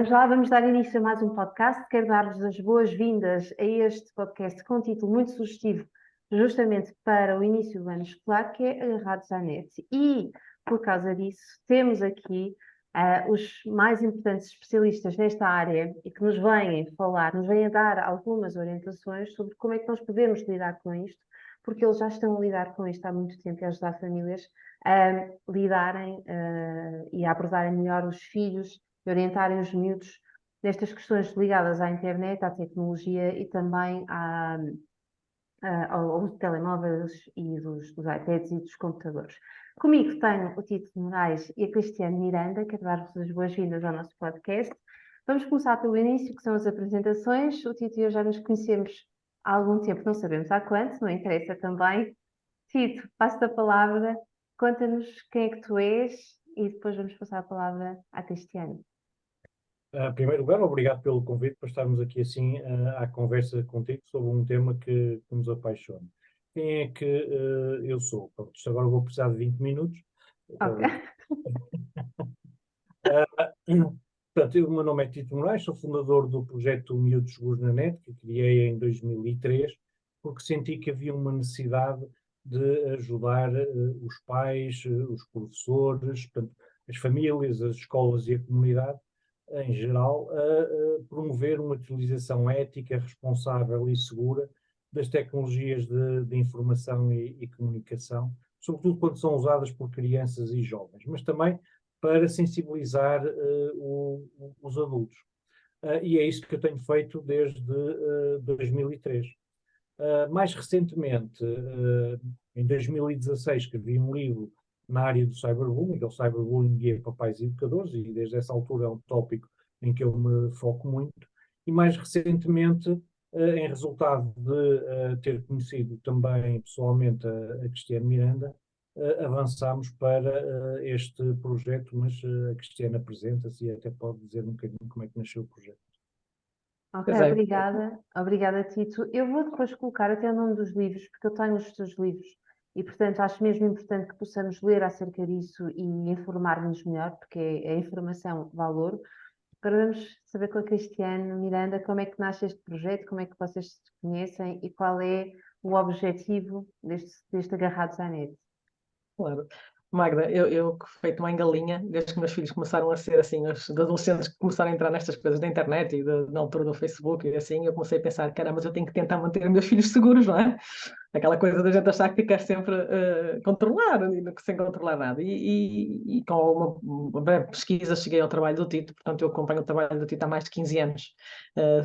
Vamos lá, vamos dar início a mais um podcast. Quero dar-vos as boas-vindas a este podcast com um título muito sugestivo, justamente para o início do ano escolar, que é Agarrados à Net. E, por causa disso, temos aqui os mais importantes especialistas nesta área e que nos vêm falar, nos vêm a dar algumas orientações sobre como é que nós podemos lidar com isto, porque eles já estão a lidar com isto há muito tempo e a ajudar famílias a lidarem e a abordarem melhor os filhos e orientarem os miúdos nestas questões ligadas à internet, à tecnologia e também aos telemóveis e dos iPads e dos computadores. Comigo tenho o Tito Moraes e a Cristiane Miranda, quero dar-vos as boas-vindas ao nosso podcast. Vamos começar pelo início, que são as apresentações. O Tito e eu já nos conhecemos há algum tempo, não sabemos há quanto, não interessa também. Tito, passo-te a palavra, conta-nos quem é que tu és e depois vamos passar a palavra à Cristiane. Em primeiro lugar, obrigado pelo convite para estarmos aqui assim à conversa contigo sobre um tema que nos apaixona. Quem é que eu sou? Pronto, isto agora vou precisar de 20 minutos. Ok. Portanto, o meu nome é Tito Moraes, sou fundador do projeto Miúdos Seguros na Net, que criei em 2003, porque senti que havia uma necessidade de ajudar os pais, os professores, portanto, as famílias, as escolas e a comunidade em geral, a promover uma utilização ética, responsável e segura das tecnologias de informação e comunicação, sobretudo quando são usadas por crianças e jovens, mas também para sensibilizar os adultos. E é isso que eu tenho feito desde 2003. Mais recentemente, em 2016, escrevi um livro na área do cyberbullying, o cyberbullying guia para pais e educadores, e desde essa altura é um tópico em que eu me foco muito. E mais recentemente, em resultado de ter conhecido também pessoalmente a Cristiane Miranda, avançámos para este projeto, mas a Cristiane apresenta-se e até pode dizer um bocadinho como é que nasceu o projeto. Ok, Pois é. obrigada. Obrigada, Tito. Eu vou depois colocar até o nome dos livros, porque eu tenho os teus livros e, portanto, acho mesmo importante que possamos ler acerca disso e informar-nos melhor, porque a informação vale ouro. Agora vamos saber com a Cristiane Miranda como é que nasce este projeto, como é que vocês se conhecem e qual é o objetivo deste Agarrados à Net. Claro. Magda, eu feito mãe galinha, desde que meus filhos começaram a ser assim, os adolescentes que começaram a entrar nestas coisas da internet e na altura do Facebook e assim, eu comecei a pensar, caramba, mas eu tenho que tentar manter meus filhos seguros, não é? Aquela coisa da gente achar que quer sempre controlar e sem controlar nada. E com uma breve pesquisa cheguei ao trabalho do Tito, portanto eu acompanho o trabalho do Tito há mais de 15 anos,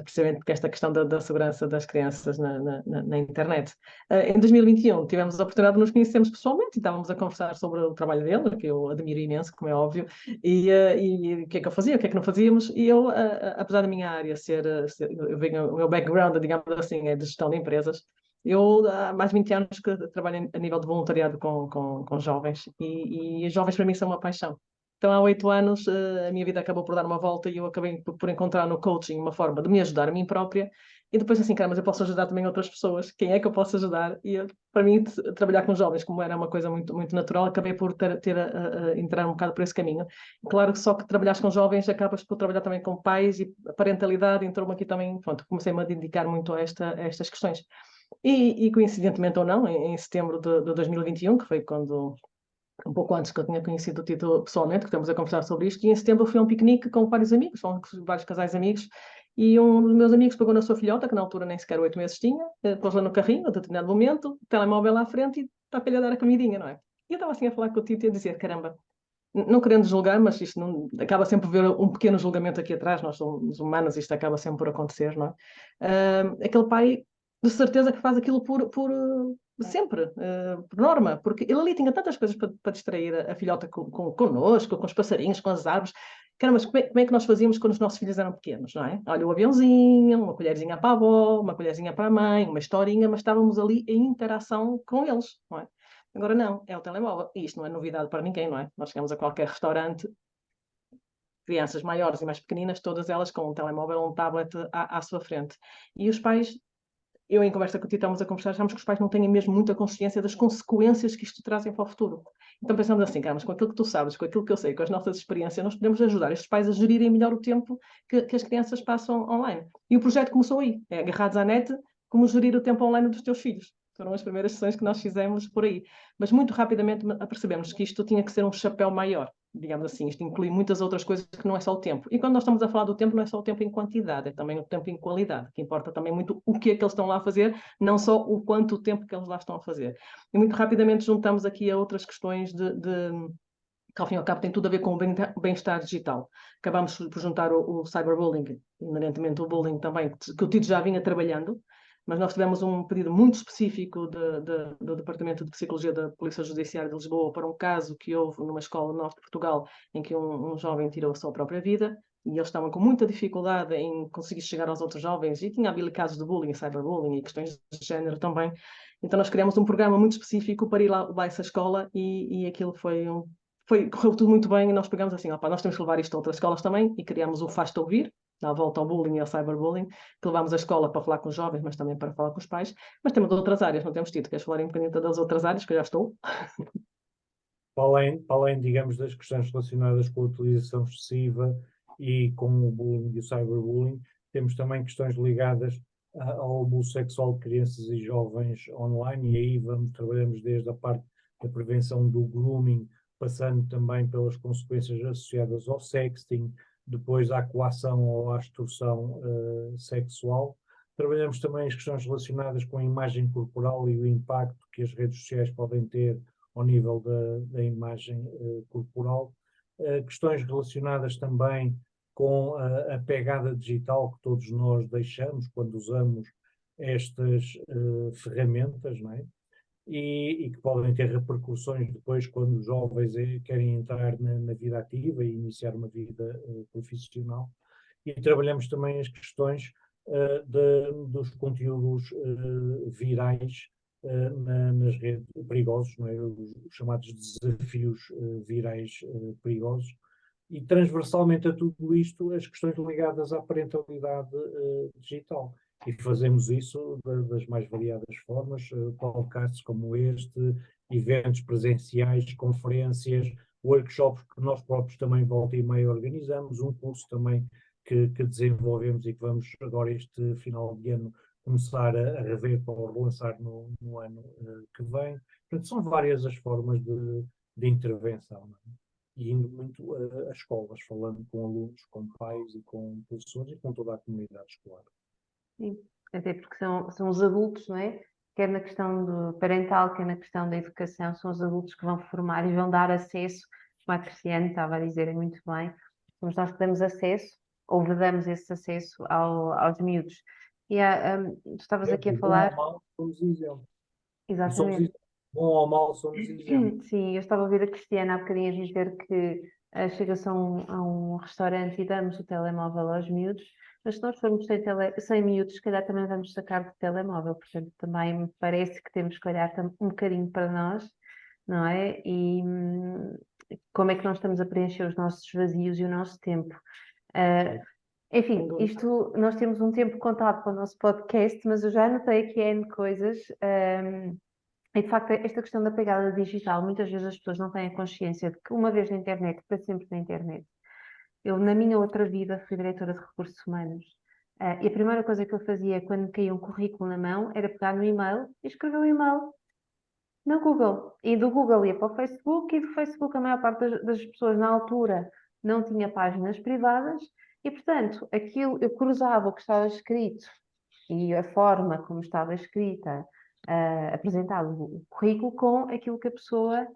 precisamente que esta questão da segurança das crianças na internet. Em 2021 tivemos a oportunidade de nos conhecermos pessoalmente e estávamos a conversar sobre o trabalho dele, que eu admiro imenso, como é óbvio, e o que é que eu fazia, o que é que não fazíamos, e eu, apesar da minha área eu venho, o meu background, digamos assim, é de gestão de empresas. Eu há mais de 20 anos que trabalho a nível de voluntariado com jovens e os jovens para mim são uma paixão. Então, há 8 anos, a minha vida acabou por dar uma volta e eu acabei por encontrar no coaching uma forma de me ajudar a mim própria e depois assim, cara, mas eu posso ajudar também outras pessoas. Quem é que eu posso ajudar? E para mim, trabalhar com jovens, como era uma coisa muito, muito natural, acabei por entrar um bocado por esse caminho. Claro que só que trabalhas com jovens, acabas por trabalhar também com pais e a parentalidade entrou-me aqui também, pronto, comecei-me a dedicar muito a estas questões. E coincidentemente ou não, em setembro de 2021, que foi quando, um pouco antes que eu tinha conhecido o Tito pessoalmente, que estamos a conversar sobre isto, e em setembro fui a um piquenique com vários amigos, vários casais amigos, e um dos meus amigos pegou na sua filhota, que na altura nem sequer 8 meses tinha, pôs-la no carrinho, a determinado momento, telemóvel à frente e está para lhe dar a comidinha, não é? E eu estava assim a falar com o Tito e a dizer, caramba, não querendo julgar, mas isto não, acaba sempre por haver um pequeno julgamento aqui atrás, nós somos humanos, isto acaba sempre por acontecer, não é? Aquele pai, de certeza que faz aquilo sempre, por norma, porque ele ali tinha tantas coisas para distrair a filhota connosco, com os passarinhos, com as árvores. Caramba, mas como é que nós fazíamos quando os nossos filhos eram pequenos, não é? Olha, o aviãozinho, uma colherzinha para a avó, uma colherzinha para a mãe, uma historinha, mas estávamos ali em interação com eles, não é? Agora não, é o telemóvel. E isto não é novidade para ninguém, não é? Nós chegamos a qualquer restaurante, crianças maiores e mais pequeninas, todas elas com um telemóvel ou um tablet à sua frente. E os pais, eu, em conversa contigo, estávamos a conversar, achamos que os pais não têm mesmo muita consciência das consequências que isto trazem para o futuro. Então pensamos assim, cara, mas com aquilo que tu sabes, com aquilo que eu sei, com as nossas experiências, nós podemos ajudar estes pais a gerirem melhor o tempo que as crianças passam online. E o projeto começou aí, é Agarrados à Net, como gerir o tempo online dos teus filhos. Foram as primeiras sessões que nós fizemos por aí. Mas muito rapidamente apercebemos que isto tinha que ser um chapéu maior, digamos assim. Isto inclui muitas outras coisas que não é só o tempo. E quando nós estamos a falar do tempo, não é só o tempo em quantidade, é também o tempo em qualidade, que importa também muito o que é que eles estão lá a fazer, não só o quanto tempo que eles lá estão a fazer. E muito rapidamente juntamos aqui a outras questões que ao fim e ao cabo tem tudo a ver com o bem-estar digital. Acabamos por juntar o cyberbullying, inerentemente o bullying também, que o Tito já vinha trabalhando, mas nós tivemos um pedido muito específico do Departamento de Psicologia da Polícia Judiciária de Lisboa para um caso que houve numa escola no norte de Portugal em que um jovem tirou a sua própria vida e eles estavam com muita dificuldade em conseguir chegar aos outros jovens e tinha havido casos de bullying, cyberbullying e questões de género também. Então nós criamos um programa muito específico para ir lá a essa escola e aquilo correu tudo muito bem e nós pegamos assim, opa, nós temos que levar isto a outras escolas também e criamos o Faz-te Ouvir, à volta ao bullying e ao cyberbullying, que levámos a escola para falar com os jovens, mas também para falar com os pais. Mas temos outras áreas, não temos tido. Queres falar um bocadinho das outras áreas, que eu já estou? Para além, digamos, das questões relacionadas com a utilização excessiva e com o bullying e o cyberbullying, temos também questões ligadas ao abuso sexual de crianças e jovens online, e aí trabalhamos desde a parte da prevenção do grooming, passando também pelas consequências associadas ao sexting, depois à coação ou à extorsão sexual. Trabalhamos também as questões relacionadas com a imagem corporal e o impacto que as redes sociais podem ter ao nível da imagem corporal. Questões relacionadas também com a pegada digital que todos nós deixamos quando usamos estas ferramentas, não é? E que podem ter repercussões depois quando os jovens querem entrar na vida ativa e iniciar uma vida profissional. E trabalhamos também as questões dos conteúdos virais nas redes perigosos, não é? Os chamados desafios virais perigosos. E transversalmente a tudo isto, as questões ligadas à parentalidade digital. E fazemos isso das mais variadas formas, podcasts como este, eventos presenciais, conferências, workshops que nós próprios também volta e meia organizamos, um curso também que desenvolvemos e que vamos agora este final de ano começar a rever para relançar no ano que vem. Portanto, são várias as formas de intervenção, não é? E indo muito a escolas, falando com alunos, com pais e com professores e com toda a comunidade escolar. Sim, até porque são os adultos, não é? Quer na questão do parental, quer na questão da educação, são os adultos que vão formar e vão dar acesso, como a Cristiane estava a dizer muito bem, somos nós que damos acesso, ou vedamos esse acesso aos miúdos. E tu estavas aqui a falar. Bom ou mal, somos exemplos. Exatamente. Bom ou mal, somos exemplos. Sim, eu estava a ouvir a Cristiana há bocadinho a dizer que chega-se a um restaurante e damos o telemóvel aos miúdos, mas se nós formos sem miúdos, se calhar também vamos sacar do telemóvel, portanto também me parece que temos que olhar um bocadinho para nós, não é? E como é que nós estamos a preencher os nossos vazios e o nosso tempo. Enfim, nós temos um tempo contado para o nosso podcast, mas eu já anotei aqui N coisas. E de facto, esta questão da pegada digital, muitas vezes as pessoas não têm a consciência de que uma vez na internet, para sempre na internet. Eu, na minha outra vida, fui diretora de recursos humanos. E a primeira coisa que eu fazia quando me caía um currículo na mão era pegar no e-mail e escrever o e-mail no Google. E do Google ia para o Facebook, e do Facebook a maior parte das pessoas na altura não tinha páginas privadas, e portanto, aquilo eu cruzava o que estava escrito e a forma como estava escrita, apresentado o currículo com aquilo que a pessoa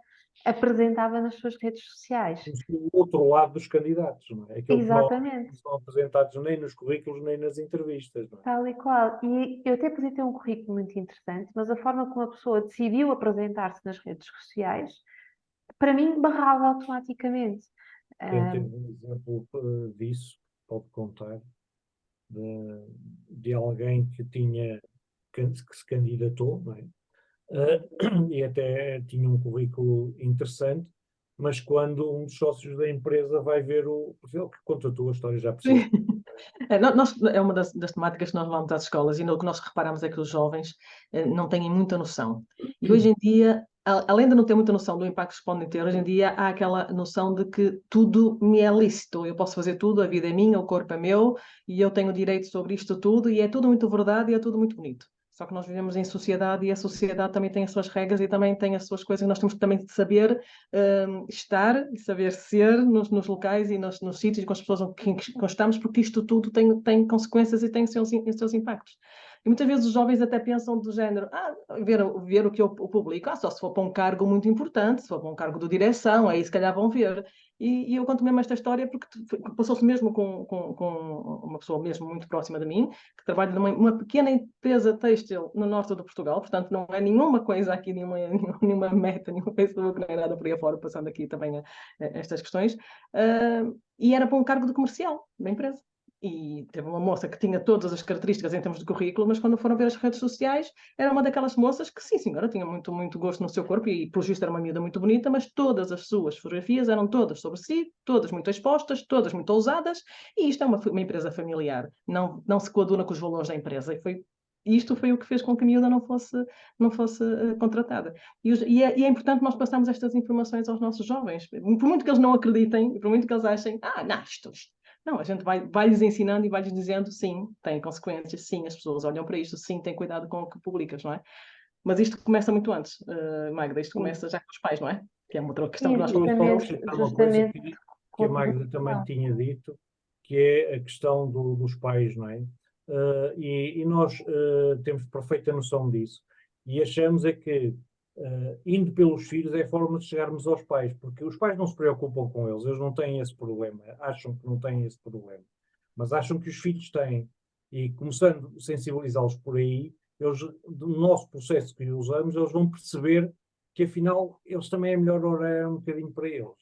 apresentava nas suas redes sociais. O outro lado dos candidatos, não é? Aquilo Exatamente. que não são apresentados nem nos currículos nem nas entrevistas, não é? Tal e qual. E eu até podia ter um currículo muito interessante, mas a forma como a pessoa decidiu apresentar-se nas redes sociais, para mim, barrava automaticamente. Quem tem um exemplo disso, pode contar, de alguém que se candidatou, não é? E até tinha um currículo interessante, mas quando um dos sócios da empresa vai ver o perfil, que conta a tua história, já percebi, É uma das temáticas que nós vamos às escolas, e o que nós reparamos é que os jovens não têm muita noção. E hoje em dia, além de não ter muita noção do impacto que podem ter, hoje em dia há aquela noção de que tudo me é lícito, eu posso fazer tudo, a vida é minha, o corpo é meu, e eu tenho direito sobre isto tudo, e é tudo muito verdade e é tudo muito bonito. Só que nós vivemos em sociedade, e a sociedade também tem as suas regras e também tem as suas coisas, e nós temos que também saber estar e saber ser nos locais e nos sítios com as pessoas com que estamos, porque isto tudo tem consequências e tem os seus impactos. E muitas vezes os jovens até pensam do género, ver o que eu publico, só se for para um cargo muito importante, se for para um cargo de direção, aí se calhar vão ver. E eu conto mesmo esta história porque passou-se mesmo com uma pessoa mesmo muito próxima de mim, que trabalha numa pequena empresa têxtil no norte de Portugal, portanto não é nenhuma coisa aqui, nenhuma meta, nenhum Facebook, nem nada por aí afora, passando aqui também estas questões, e era para um cargo de comercial da empresa. E teve uma moça que tinha todas as características em termos de currículo, mas quando foram ver as redes sociais, era uma daquelas moças que, sim, senhora, tinha muito, muito gosto no seu corpo e, pelo visto, era uma miúda muito bonita, mas todas as suas fotografias eram todas sobre si, todas muito expostas, todas muito ousadas, e isto é uma empresa familiar, não se coaduna com os valores da empresa. Isto foi o que fez com que a miúda não fosse contratada. E é importante nós passarmos estas informações aos nossos jovens, por muito que eles não acreditem, por muito que eles achem, não, isto. Não, a gente vai-lhes ensinando e vai-lhes dizendo, sim, tem consequências, sim, as pessoas olham para isto, sim, tem cuidado com o que publicas, não é? Mas isto começa muito antes, Magda, isto começa já com os pais, não é? Que é uma outra questão que Sim, nós Eu falamos só pouco. acrescentar uma coisa justamente que com a a Magda também publicação. tinha dito, que é a questão dos pais, não é? E nós temos perfeita noção disso. E achamos é que, indo pelos filhos, é a forma de chegarmos aos pais, porque os pais não se preocupam com eles não têm esse problema, acham que não têm esse problema, mas acham que os filhos têm. E começando a sensibilizá-los por aí, eles, do nosso processo que usamos, eles vão perceber que afinal eles também é melhor orar um bocadinho para eles.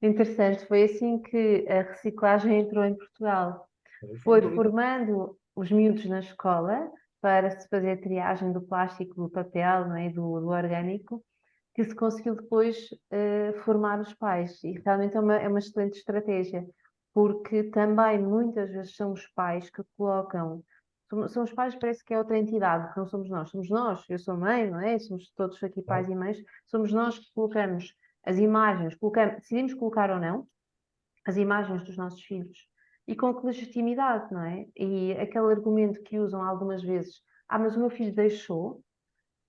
Interessante, foi assim que a reciclagem entrou em Portugal. Sem Foi dúvida. formando os miúdos na escola para se fazer a triagem do plástico, do papel, não é? do orgânico, que se conseguiu depois formar os pais. E realmente é uma excelente estratégia, porque também muitas vezes são os pais que colocam. São os pais, parece que é outra entidade, que não somos nós, eu sou mãe, não é? Somos todos aqui pais e mães, somos nós que colocamos as imagens, decidimos colocar ou não, as imagens dos nossos filhos. E com que legitimidade, não é? E aquele argumento que usam algumas vezes, mas o meu filho deixou,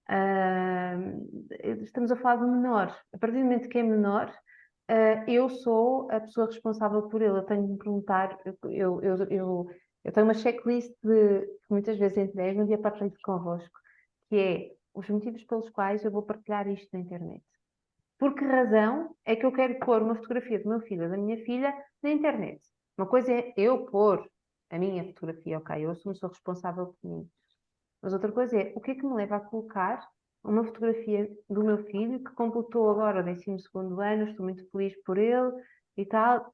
ah, estamos a falar de menor. A partir do momento que é menor, eu sou a pessoa responsável por ele. Eu tenho de me perguntar, eu tenho uma checklist que muitas vezes entrego, um dia partilho convosco, que é os motivos pelos quais eu vou partilhar isto na internet. Por que razão é que eu quero pôr uma fotografia do meu filho ou da minha filha na internet? Uma coisa é eu pôr a minha fotografia, ok, eu sou responsável por mim. Mas outra coisa é o que é que me leva a colocar uma fotografia do meu filho que completou agora o 12º ano, estou muito feliz por ele e tal.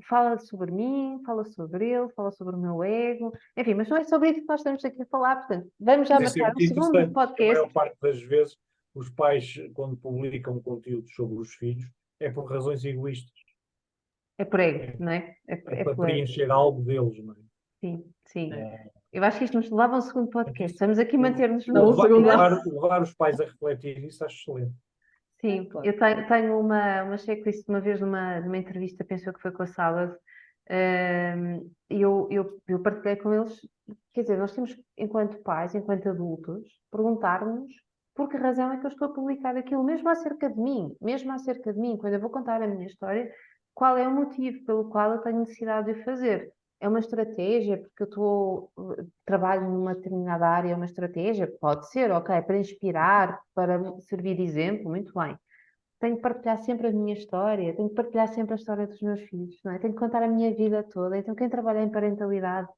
Fala sobre mim, fala sobre ele, fala sobre o meu ego. Enfim, mas não é sobre isso que nós estamos aqui a falar. Portanto, vamos já Mas isso é marcar um muito segundo interessante, porque a maior podcast. parte das vezes os pais, quando publicam conteúdos sobre os filhos, é por razões egoístas. É por ego, É, não é? é É para por ego. preencher algo deles, não é? Sim, sim. É, Eu acho que isto nos leva a um segundo portanto, podcast. isso- Vamos aqui o- manter-nos Não, no. o segundo ano. levar os pais a refletir isso acho excelente. Sim, Claro. eu tenho uma checklist uma vez numa entrevista, penso que foi com a Salad, e eu partilhei com eles, quer dizer, nós temos, enquanto pais, enquanto adultos, perguntar-nos por que razão é que eu estou a publicar aquilo, mesmo acerca de mim, quando eu vou contar a minha história, qual é o motivo pelo qual eu tenho necessidade de o fazer? É uma estratégia, porque trabalho numa determinada área, é uma estratégia? Pode ser, ok, para inspirar, para servir de exemplo, muito bem. Tenho que partilhar sempre a minha história, tenho que partilhar sempre a história dos meus filhos, não é? Tenho que contar a minha vida toda. Então, quem trabalha em parentalidade,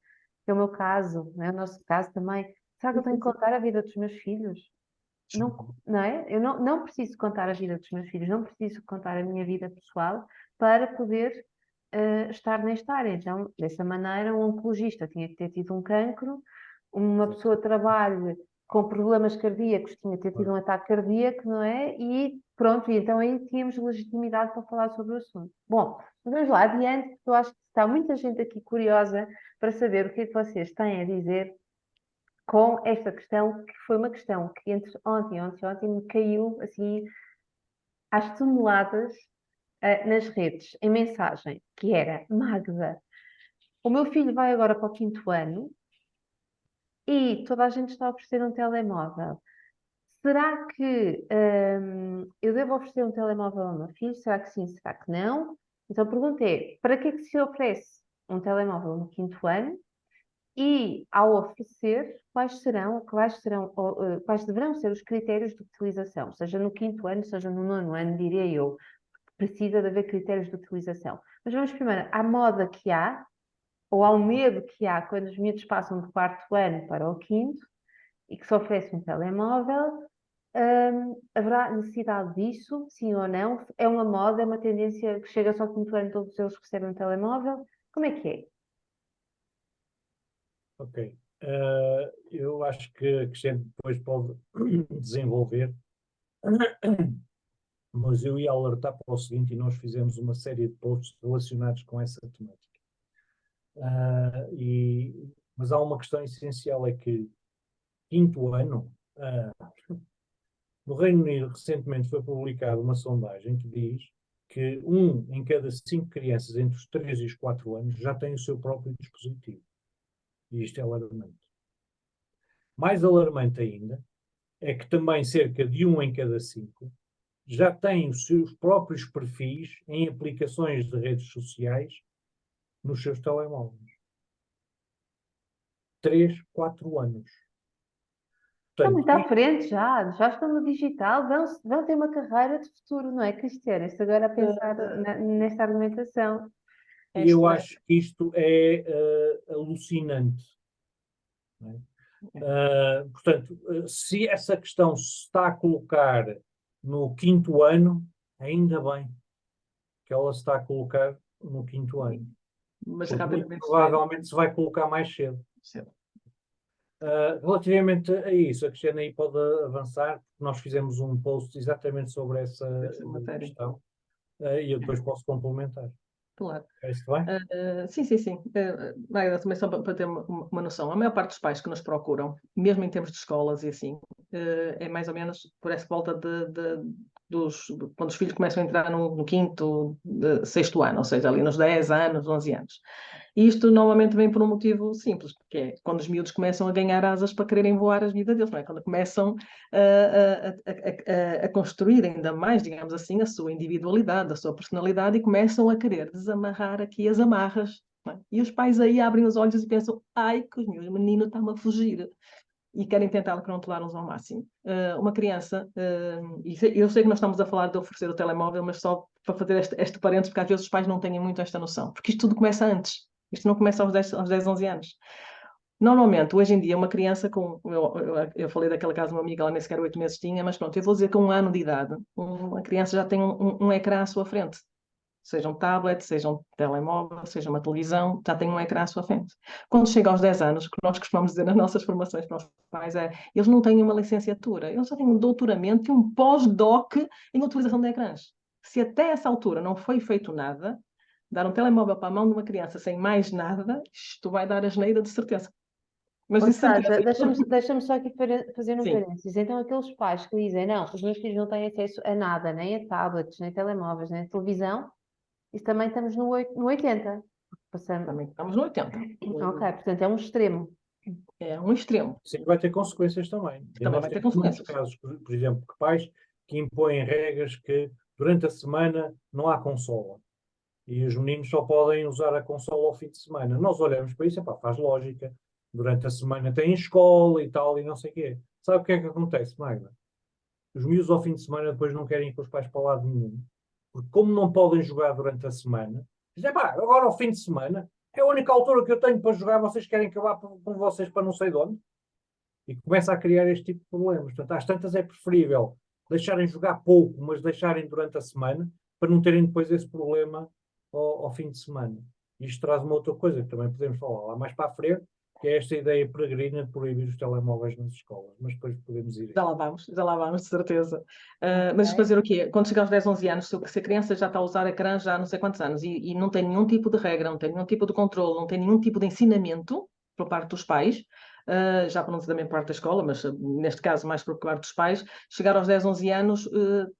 que é o meu caso, não é? O nosso caso também, será que eu tenho que contar a vida dos meus filhos? Não, não é? Eu não preciso contar a vida dos meus filhos, não preciso contar a minha vida pessoal para poder estar nesta área. Então, dessa maneira, um oncologista tinha que ter tido um cancro, uma pessoa trabalha com problemas cardíacos, tinha ter tido um ataque cardíaco, não é? E pronto, e então aí tínhamos legitimidade para falar sobre o assunto. Bom, vamos lá adiante, porque eu acho que está muita gente aqui curiosa para saber o que é que vocês têm a dizer com esta questão, que foi uma questão que entre ontem me caiu assim às toneladas nas redes, em mensagem, que era: Magda, o meu filho vai agora para o quinto ano e toda a gente está a oferecer um telemóvel. Será que eu devo oferecer um telemóvel ao meu filho? Será que sim? Será que não? Então a pergunta é: para que é que se oferece um telemóvel no quinto ano? E, ao oferecer, quais deverão ser os critérios de utilização, seja no quinto ano, seja no nono ano, diria eu, precisa de haver critérios de utilização. Mas vamos primeiro à moda que há, ou ao medo que há quando os miúdos passam do quarto ano para o quinto e que se oferece um telemóvel. Haverá necessidade disso, sim ou não? É uma moda, é uma tendência que chega só ao quinto ano, todos eles recebem um telemóvel? Como é que é? Ok. Eu acho que a Crescente depois pode desenvolver, mas eu ia alertar para o seguinte, e nós fizemos uma série de posts relacionados com essa temática. Mas há uma questão essencial, é que quinto ano, no Reino Unido recentemente foi publicada uma sondagem que diz que 1 em cada 5 crianças entre os 3 e os 4 anos já tem o seu próprio dispositivo. E isto é alarmante. Mais alarmante ainda é que também cerca de 1 em cada 5 já tem os seus próprios perfis em aplicações de redes sociais nos seus telemóveis. 3, 4 anos. Está Portanto, muito à frente já estão no digital, vão ter uma carreira de futuro, não é, Cristiana? Isto agora a pensar nesta argumentação. eu Esta, acho que isto é alucinante. Não é? Portanto, se essa questão se está a colocar no quinto ano, ainda bem que ela se está a colocar no quinto ano. mas Porque muito rapidamente se vê. provavelmente se vai colocar mais cedo. Relativamente a isso, a Cristiana aí pode avançar, porque nós fizemos um post exatamente sobre essa Essa matéria. questão, e eu depois posso complementar. Claro. Parece bem? Sim, sim, sim. Magda, também só para ter uma noção, a maior parte dos pais que nos procuram, mesmo em termos de escolas e assim, é mais ou menos por essa volta quando os filhos começam a entrar no quinto, sexto ano, ou seja, ali nos 10 anos, 11 anos. E isto normalmente vem por um motivo simples, porque é quando os miúdos começam a ganhar asas para quererem voar as vidas deles, não é? Quando começam a construir ainda mais, digamos assim, a sua individualidade, a sua personalidade e começam a querer desamarrar aqui as amarras. Não é? E os pais aí abrem os olhos e pensam: ai, que o meu menino está-me a fugir. E querem tentar controlá-los ao máximo. Uma criança, e eu sei que nós estamos a falar de oferecer o telemóvel, mas só para fazer este parênteses, porque às vezes os pais não têm muito esta noção, porque isto tudo começa antes. Isto não começa aos 10 11 anos. Normalmente, hoje em dia, uma criança com. Eu falei daquele caso de uma amiga, ela nem sequer 8 meses tinha, mas pronto, eu vou dizer que com 1 ano de idade, uma criança já tem um ecrã à sua frente. Seja um tablet, seja um telemóvel, seja uma televisão, já tem um ecrã à sua frente. Quando chega aos 10 anos, o que nós costumamos dizer nas nossas formações para os pais é: eles não têm uma licenciatura, eles só têm um doutoramento e um pós-doc em utilização de ecrãs. Se até essa altura não foi feito nada, dar um telemóvel para a mão de uma criança sem mais nada, isto vai dar asneira de certeza. Mas Ou de certeza. seja, deixa-me só aqui fazer um Sim, parênteses. Então, aqueles pais que dizem: não, os meus filhos não têm acesso a nada, nem a tablets, nem a telemóveis, nem a televisão, isso também estamos no 80. Passamos. também estamos no 80. Ok, portanto é um extremo. É um extremo. Sim, vai ter consequências também. E Também nós vai ter temos muitos consequências. casos, por exemplo, que pais que impõem regras que durante a semana não há consola. E os meninos só podem usar a consola ao fim de semana. Nós olhamos para isso, epá, faz lógica. Durante a semana tem escola e tal, e não sei o quê. Sabe o que é que acontece, Magda? Os miúdos ao fim de semana depois não querem ir com os pais para lado nenhum. Porque como não podem jogar durante a semana, dizem, pá, agora ao fim de semana é a única altura que eu tenho para jogar, vocês querem acabar com vocês para não sei de onde? E começa a criar este tipo de problemas. Portanto, às tantas é preferível deixarem jogar pouco, mas deixarem durante a semana, para não terem depois esse problema ao fim de semana. Isto traz uma outra coisa que também podemos falar lá mais para a frente, que é esta ideia peregrina de proibir os telemóveis nas escolas, mas depois podemos ir. Já lá vamos, de certeza. Mas fazer o quê? Quando chegar aos 10, 11 anos, se a criança já está a usar ecrã já há não sei quantos anos e não tem nenhum tipo de regra, não tem nenhum tipo de controle, não tem nenhum tipo de ensinamento por parte dos pais, já para não dizer também por parte da escola, mas neste caso mais por parte dos pais, chegar aos 10, 11 anos,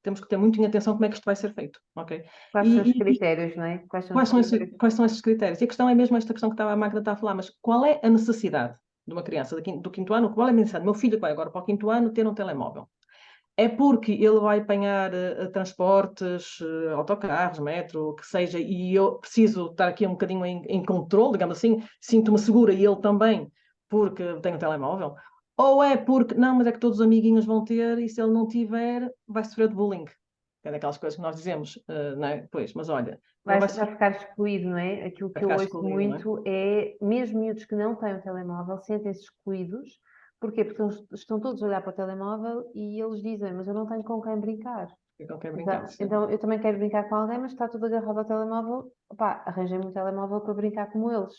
temos que ter muito em atenção como é que isto vai ser feito, ok? Quais são os critérios, não é? Quais são os critérios? Quais são esses critérios? E a questão é mesmo esta questão que a Magda está a falar, mas qual é a necessidade de uma criança do quinto ano? Qual é a necessidade? Meu filho que vai agora para o quinto ano ter um telemóvel. É porque ele vai apanhar transportes, autocarros, metro, o que seja, e eu preciso estar aqui um bocadinho em controle, digamos assim, sinto-me segura e ele também, porque tenho um telemóvel. Ou é porque, não, mas é que todos os amiguinhos vão ter e se ele não tiver, vai sofrer de bullying. É daquelas coisas que nós dizemos, não é? Pois, mas olha, ele vai Vai ficar excluído, não é? Aquilo que eu ficar ouço excluído, não é? muito é, mesmo miúdos que não têm o telemóvel, sentem-se excluídos. Porquê? Porque eles estão todos a olhar para o telemóvel e eles dizem, mas eu não tenho com quem brincar. Ele não quer brincar. Então eu também quero brincar com alguém, mas está tudo agarrado ao telemóvel. Opá, arranjei-me um telemóvel para brincar como eles.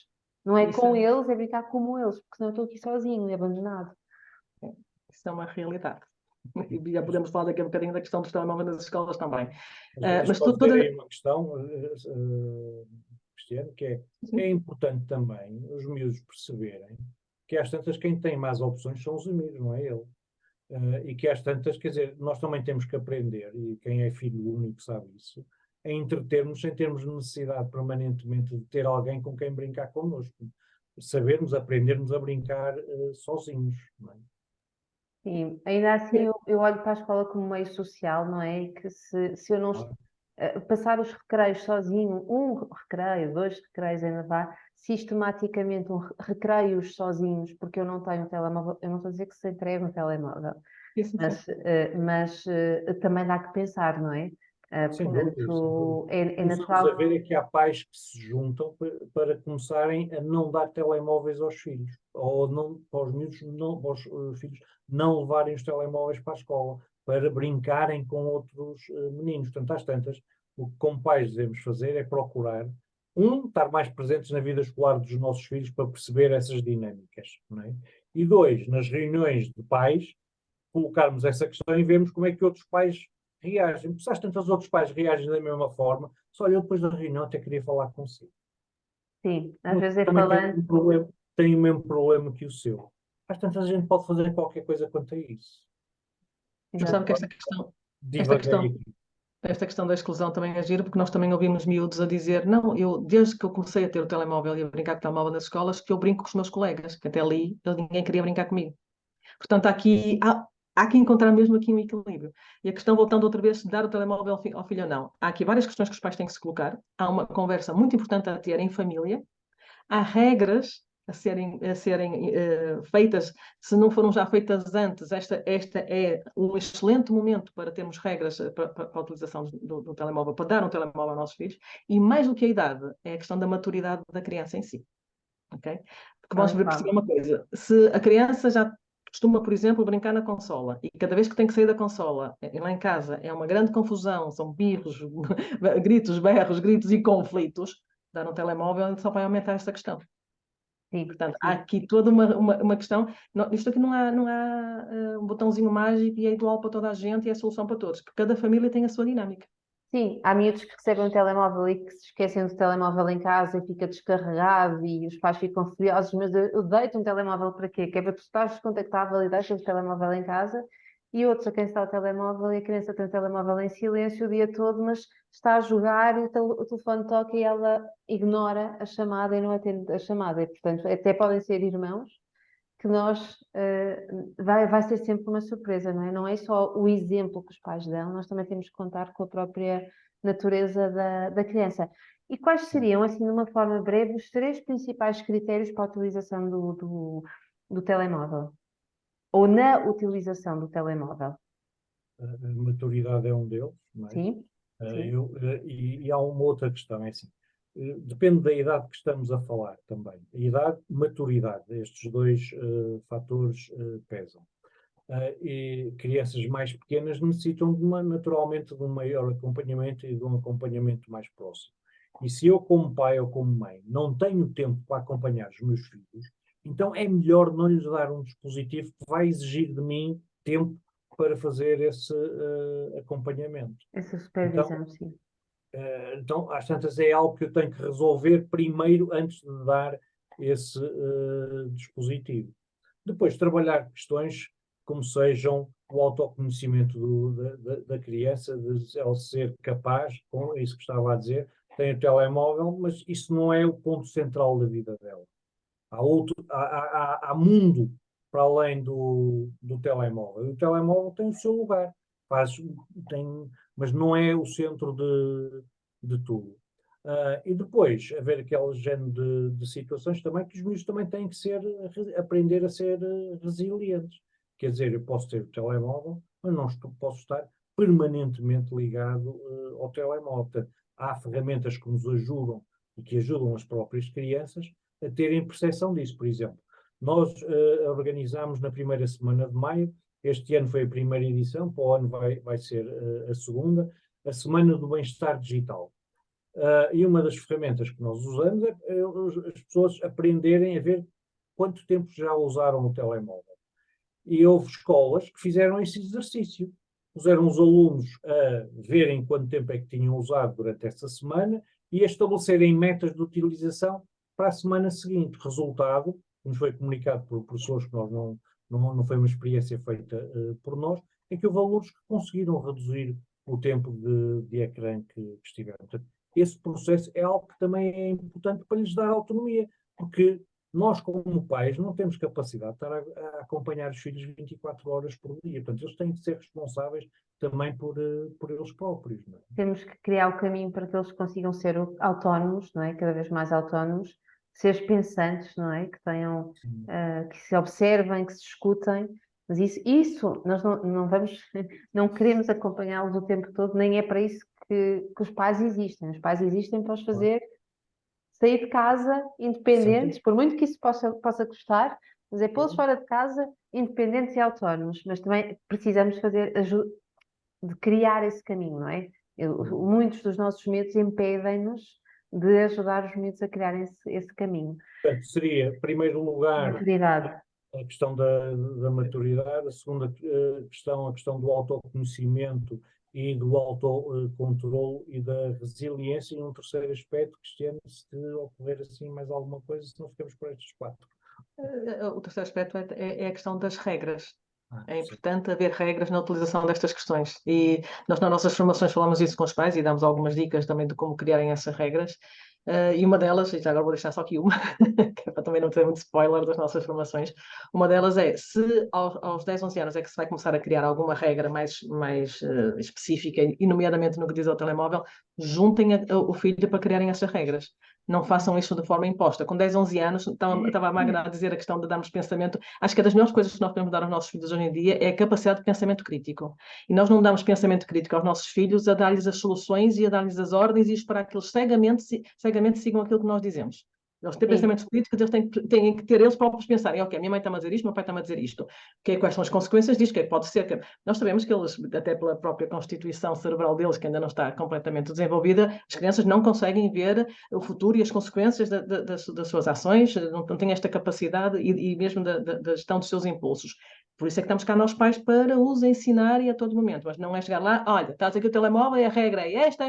Não é Isso com eles, é brincar como eles, porque senão eu estou aqui sozinho e abandonado. isso é uma realidade. E já podemos falar daqui a bocadinho da questão dos telemóveis nas escolas também. Mas pode ter aí uma questão, Cristiano, que é importante também os miúdos perceberem que às tantas quem tem mais opções são os amigos, não é ele. E que às tantas, quer dizer, nós também temos que aprender, e quem é filho único sabe isso, a entretermos sem termos necessidade permanentemente de ter alguém com quem brincar connosco. Sabermos, aprendermos a brincar sozinhos, não é? Sim, ainda assim eu olho para a escola como meio social, não é? E que se eu não Ah, passar os recreios sozinho, um recreio, dois recreios ainda vá, sistematicamente recreios sozinhos, porque eu não tenho telemóvel, eu não estou a dizer que se entregue no telemóvel, Isso, mas também dá que pensar, não é? sem dúvida, sem dúvida. Portanto, é O que estamos a natural. ver é que há pais que se juntam para começarem a não dar telemóveis aos filhos, ou não, para os miúdos, não, para os filhos não levarem os telemóveis para a escola, para brincarem com outros meninos. Portanto, às tantas, o que como pais devemos fazer é procurar, estar mais presentes na vida escolar dos nossos filhos para perceber essas dinâmicas, não é? E dois, nas reuniões de pais, colocarmos essa questão e vermos como é que outros pais reagem. Porque se às tantas outros pais reagem da mesma forma, só olha, eu depois da reunião até queria falar consigo. Sim, às vezes é Também falando. tem o mesmo problema que o seu. Às tantas a gente pode fazer qualquer coisa quanto a isso. mas sabe que Desculpa, esta divaguei questão, aqui. esta questão da exclusão também é gira, porque nós também ouvimos miúdos a dizer, não, eu, desde que eu comecei a ter o telemóvel e a brincar com o telemóvel nas escolas, que eu brinco com os meus colegas, que até ali ninguém queria brincar comigo. Portanto, há que encontrar mesmo aqui um equilíbrio. E a questão, voltando outra vez, dar o telemóvel ao filho ou não. Há aqui várias questões que os pais têm que se colocar. Há uma conversa muito importante a ter em família. Há regras a serem feitas, se não foram já feitas antes, esta é um excelente momento para termos regras para a utilização do telemóvel, para dar um telemóvel aos nossos filhos, e mais do que a idade, é a questão da maturidade da criança em si. Okay? Porque vamos perceber uma coisa, se a criança já costuma, por exemplo, brincar na consola, e cada vez que tem que sair da consola, lá em casa, é uma grande confusão, são birros, gritos, berros, gritos e conflitos, dar um telemóvel só vai aumentar esta questão. Sim, Portanto, sim. há aqui toda uma questão. Isto aqui não há um botãozinho mágico e é igual para toda a gente e é solução para todos, porque cada família tem a sua dinâmica. Sim, há miúdos que recebem um telemóvel e que se esquecem do telemóvel em casa e fica descarregado e os pais ficam furiosos, mas eu deito um telemóvel para quê? Que é para tu estares descontactável e deixas o telemóvel em casa, e outros a quem está o telemóvel e a criança tem o telemóvel em silêncio o dia todo, mas está a jogar e o telefone toca e ela ignora a chamada e não atende a chamada, e portanto até podem ser irmãos que nós vai ser sempre uma surpresa, não é? Não é só o exemplo que os pais dão, nós também temos que contar com a própria natureza da criança. E quais seriam, assim, de uma forma breve, os três principais critérios para a utilização do telemóvel? Ou na utilização do telemóvel? A maturidade é um deles, não é? Sim, sim. E há uma outra questão, é assim, depende da idade que estamos a falar também. A idade, maturidade, estes dois fatores pesam. E crianças mais pequenas necessitam naturalmente de um maior acompanhamento e de um acompanhamento mais próximo. E se eu, como pai ou como mãe, não tenho tempo para acompanhar os meus filhos, Então é melhor não lhes dar um dispositivo que vai exigir de mim tempo para fazer esse acompanhamento. Essa Então, supervisão, sim. então, às tantas, é algo que eu tenho que resolver primeiro antes de dar esse dispositivo. Depois, trabalhar questões como sejam o autoconhecimento da criança, de ela ser capaz, com isso que estava a dizer, tem o telemóvel, mas isso não é o ponto central da vida dela. Há mundo para além do telemóvel. O telemóvel tem o seu lugar, faz, mas não é o centro de tudo. E depois, haver aquele género de situações também que os miúdos também têm que aprender a ser resilientes. Quer dizer, eu posso ter o telemóvel, mas não posso estar permanentemente ligado ao telemóvel. Portanto, há ferramentas que nos ajudam e que ajudam as próprias crianças a terem percepção disso. Por exemplo, nós organizámos na primeira semana de maio, este ano foi a primeira edição, para o ano vai ser a segunda, a Semana do Bem-Estar Digital. E uma das ferramentas que nós usamos é as pessoas aprenderem a ver quanto tempo já usaram o telemóvel. E houve escolas que fizeram esse exercício. Puseram os alunos a verem quanto tempo é que tinham usado durante essa semana e a estabelecerem metas de utilização para a semana seguinte. Resultado, nos foi comunicado por professores que nós não foi uma experiência feita por nós, é que houve alunos que conseguiram reduzir o tempo de ecrã que estiveram. Portanto, esse processo é algo que também é importante para lhes dar autonomia, porque nós, como pais, não temos capacidade de estar a acompanhar os filhos 24 horas por dia. Portanto, eles têm que ser responsáveis também por eles próprios. Não é? Temos que criar o caminho para que eles consigam ser autónomos, não é? Cada vez mais autónomos, seres pensantes, não é? Que tenham, que se observem, que se escutem. Mas isso nós não vamos, não queremos acompanhá-los o tempo todo, nem é para isso que os pais existem. Os pais existem para os fazer sair de casa independentes, Sim. por muito que isso possa custar, mas é pô-los fora de casa independentes e autónomos. Mas também precisamos de criar esse caminho, não é? Muitos dos nossos medos impedem-nos de ajudar os miúdos a criarem esse caminho. Portanto, seria, em primeiro lugar, Maturidade. a questão da maturidade, a segunda questão, a questão do autoconhecimento e do autocontrole e da resiliência, e um terceiro aspecto, Cristiano, se te ocorrer assim mais alguma coisa, se não ficamos por estes quatro. O terceiro aspecto é a questão das regras. É Sim. importante haver regras na utilização destas questões. E nós, nas nossas formações, falamos isso com os pais e damos algumas dicas também de como criarem essas regras. E uma delas, e já agora vou deixar só aqui uma, que é para também não ter muito spoiler das nossas formações. Uma delas é, se aos 10, 11 anos é que se vai começar a criar alguma regra mais específica, e nomeadamente no que diz ao telemóvel, juntem o filho para criarem essas regras. Não façam isso de forma imposta. Com 10, 11 anos, estava a Magda a dizer a questão de darmos pensamento. Acho que é das melhores coisas que nós podemos dar aos nossos filhos hoje em dia é a capacidade de pensamento crítico. E nós não damos pensamento crítico aos nossos filhos a dar-lhes as soluções e a dar-lhes as ordens e esperar que eles cegamente sigam aquilo que nós dizemos. Eles têm pensamentos críticos, eles têm que ter eles próprios pensarem, ok, minha mãe está-me a dizer isto, meu pai está-me a dizer isto. Quais são as consequências disto? Que pode ser que... Nós sabemos que eles, até pela própria constituição cerebral deles, que ainda não está completamente desenvolvida, as crianças não conseguem ver o futuro e as consequências das suas ações, não têm esta capacidade e mesmo da gestão dos seus impulsos. Por isso é que estamos cá nós pais para os ensinar e a todo momento, mas não é chegar lá, olha, estás aqui o telemóvel e a regra é esta,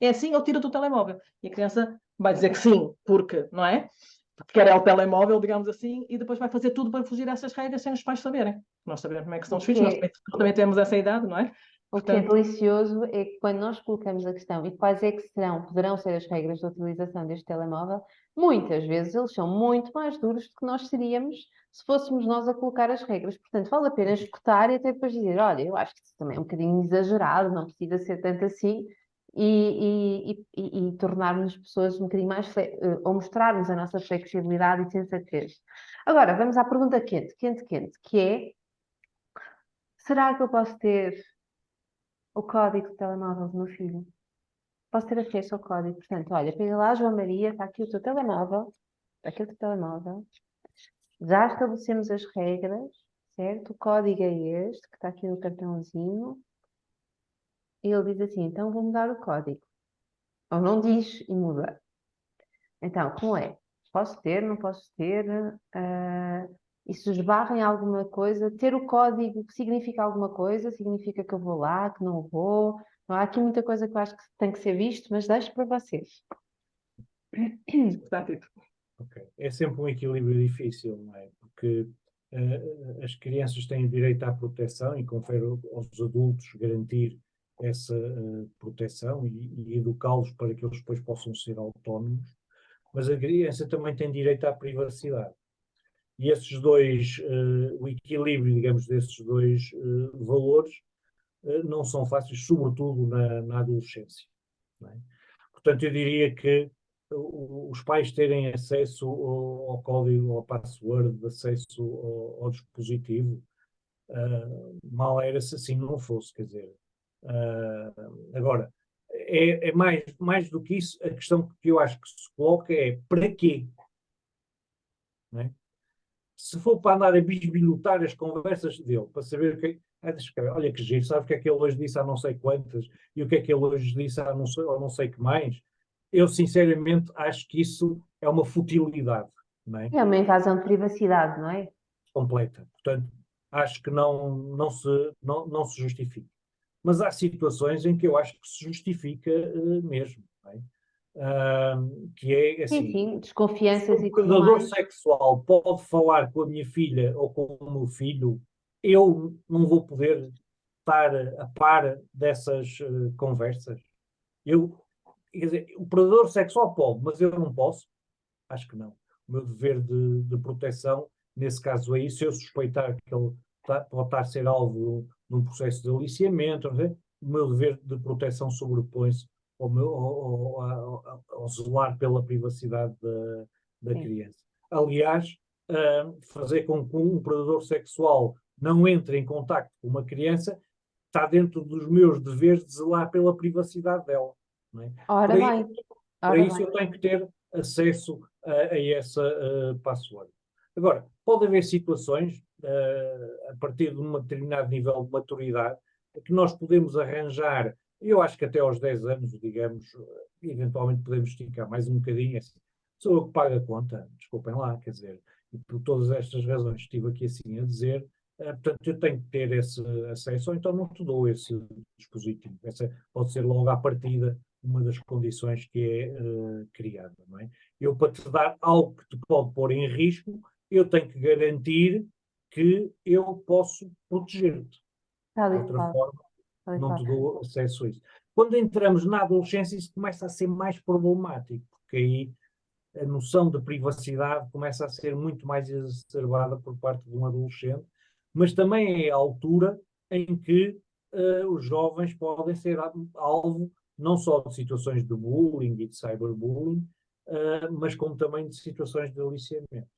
é assim, ou tira-te o telemóvel. E a criança vai dizer que sim, porque, não é? Porque quer é o telemóvel, digamos assim, e depois vai fazer tudo para fugir a essas regras sem os pais saberem. Nós sabemos como é que são os filhos, nós também temos essa idade, não é? O que é delicioso é que quando nós colocamos a questão e quais é que poderão ser as regras de utilização deste telemóvel, muitas vezes eles são muito mais duros do que nós seríamos se fôssemos nós a colocar as regras. Portanto, vale a pena escutar e até depois dizer, olha, eu acho que isso também é um bocadinho exagerado, não precisa ser tanto assim, e tornarmos pessoas um bocadinho mais, ou mostrarmos a nossa flexibilidade e sensatez. Agora, vamos à pergunta quente, que é, será que eu posso ter o código de telemóvel do meu filho? Posso ter acesso ao código. Portanto, olha, pega lá, João Maria, está aqui o teu telemóvel. Está aqui o teu telemóvel. Já estabelecemos as regras, certo? O código é este, que está aqui no cartãozinho. E ele diz assim, então vou mudar o código. Ou não diz e muda. Então, como é? posso ter, não posso ter, isso esbarra em alguma coisa, ter o código que significa alguma coisa, significa que eu vou lá, que não vou. Não há aqui muita coisa que eu acho que tem que ser visto, mas deixo para vocês. Portanto, Ok. É sempre um equilíbrio difícil, não é? Porque as crianças têm direito à proteção e confere aos adultos garantir essa proteção e educá-los para que eles depois possam ser autónomos, mas a criança também tem direito à privacidade. E esses dois, o equilíbrio, digamos, desses dois valores não são fáceis, sobretudo na adolescência, não é? Portanto, eu diria que os pais terem acesso ao código, ao password de acesso ao dispositivo, mal era se assim não fosse, quer dizer. Agora, é mais do que isso, a questão que eu acho que se coloca é para quê? Não é? Se for para andar a bisbilhotar as conversas dele, para saber o que olha que giro, sabe o que é que ele hoje disse há não sei quantas, e o que é que ele hoje disse há não sei que mais, eu sinceramente acho que isso é uma futilidade, não é? É uma invasão de privacidade, não é? Completa. Portanto, acho que não se justifica. Mas há situações em que eu acho que se justifica mesmo, não é? Que é Sim, assim, sim, se desconfianças um e tudo predador mais. sexual pode falar com a minha filha ou com o meu filho, eu não vou poder estar a par dessas conversas. Eu, quer dizer, o predador sexual pode, mas eu não posso? Acho que não. O meu dever de proteção, nesse caso aí, se eu suspeitar que ele pode estar a ser alvo de um processo de aliciamento, não sei, o meu dever de proteção sobrepõe-se ao zelar pela privacidade da Sim. criança. Aliás, fazer com que um predador sexual não entre em contacto com uma criança está dentro dos meus deveres de zelar pela privacidade dela. Não é? Ora Para isso, bem, para ora isso bem. eu tenho que ter acesso a essa password. Agora, pode haver situações, a partir de um determinado nível de maturidade, que nós podemos arranjar, eu acho que até aos 10 anos, digamos, eventualmente podemos esticar mais um bocadinho, assim, sou eu que pago a conta, desculpem lá, quer dizer, e por todas estas razões estive aqui assim a dizer, portanto eu tenho que ter esse acesso, ou então não te dou esse dispositivo. Essa pode ser logo à partida uma das condições que é criada, não é? Eu, para te dar algo que te pode pôr em risco, eu tenho que garantir que eu posso proteger-te. Tal De e outra qual, forma, tal e não qual. te dou acesso a isso. Quando entramos na adolescência, isso começa a ser mais problemático, porque aí a noção de privacidade começa a ser muito mais exacerbada por parte de um adolescente, mas também é a altura em que os jovens podem ser alvo não só de situações de bullying e de cyberbullying, mas como também de situações de aliciamento.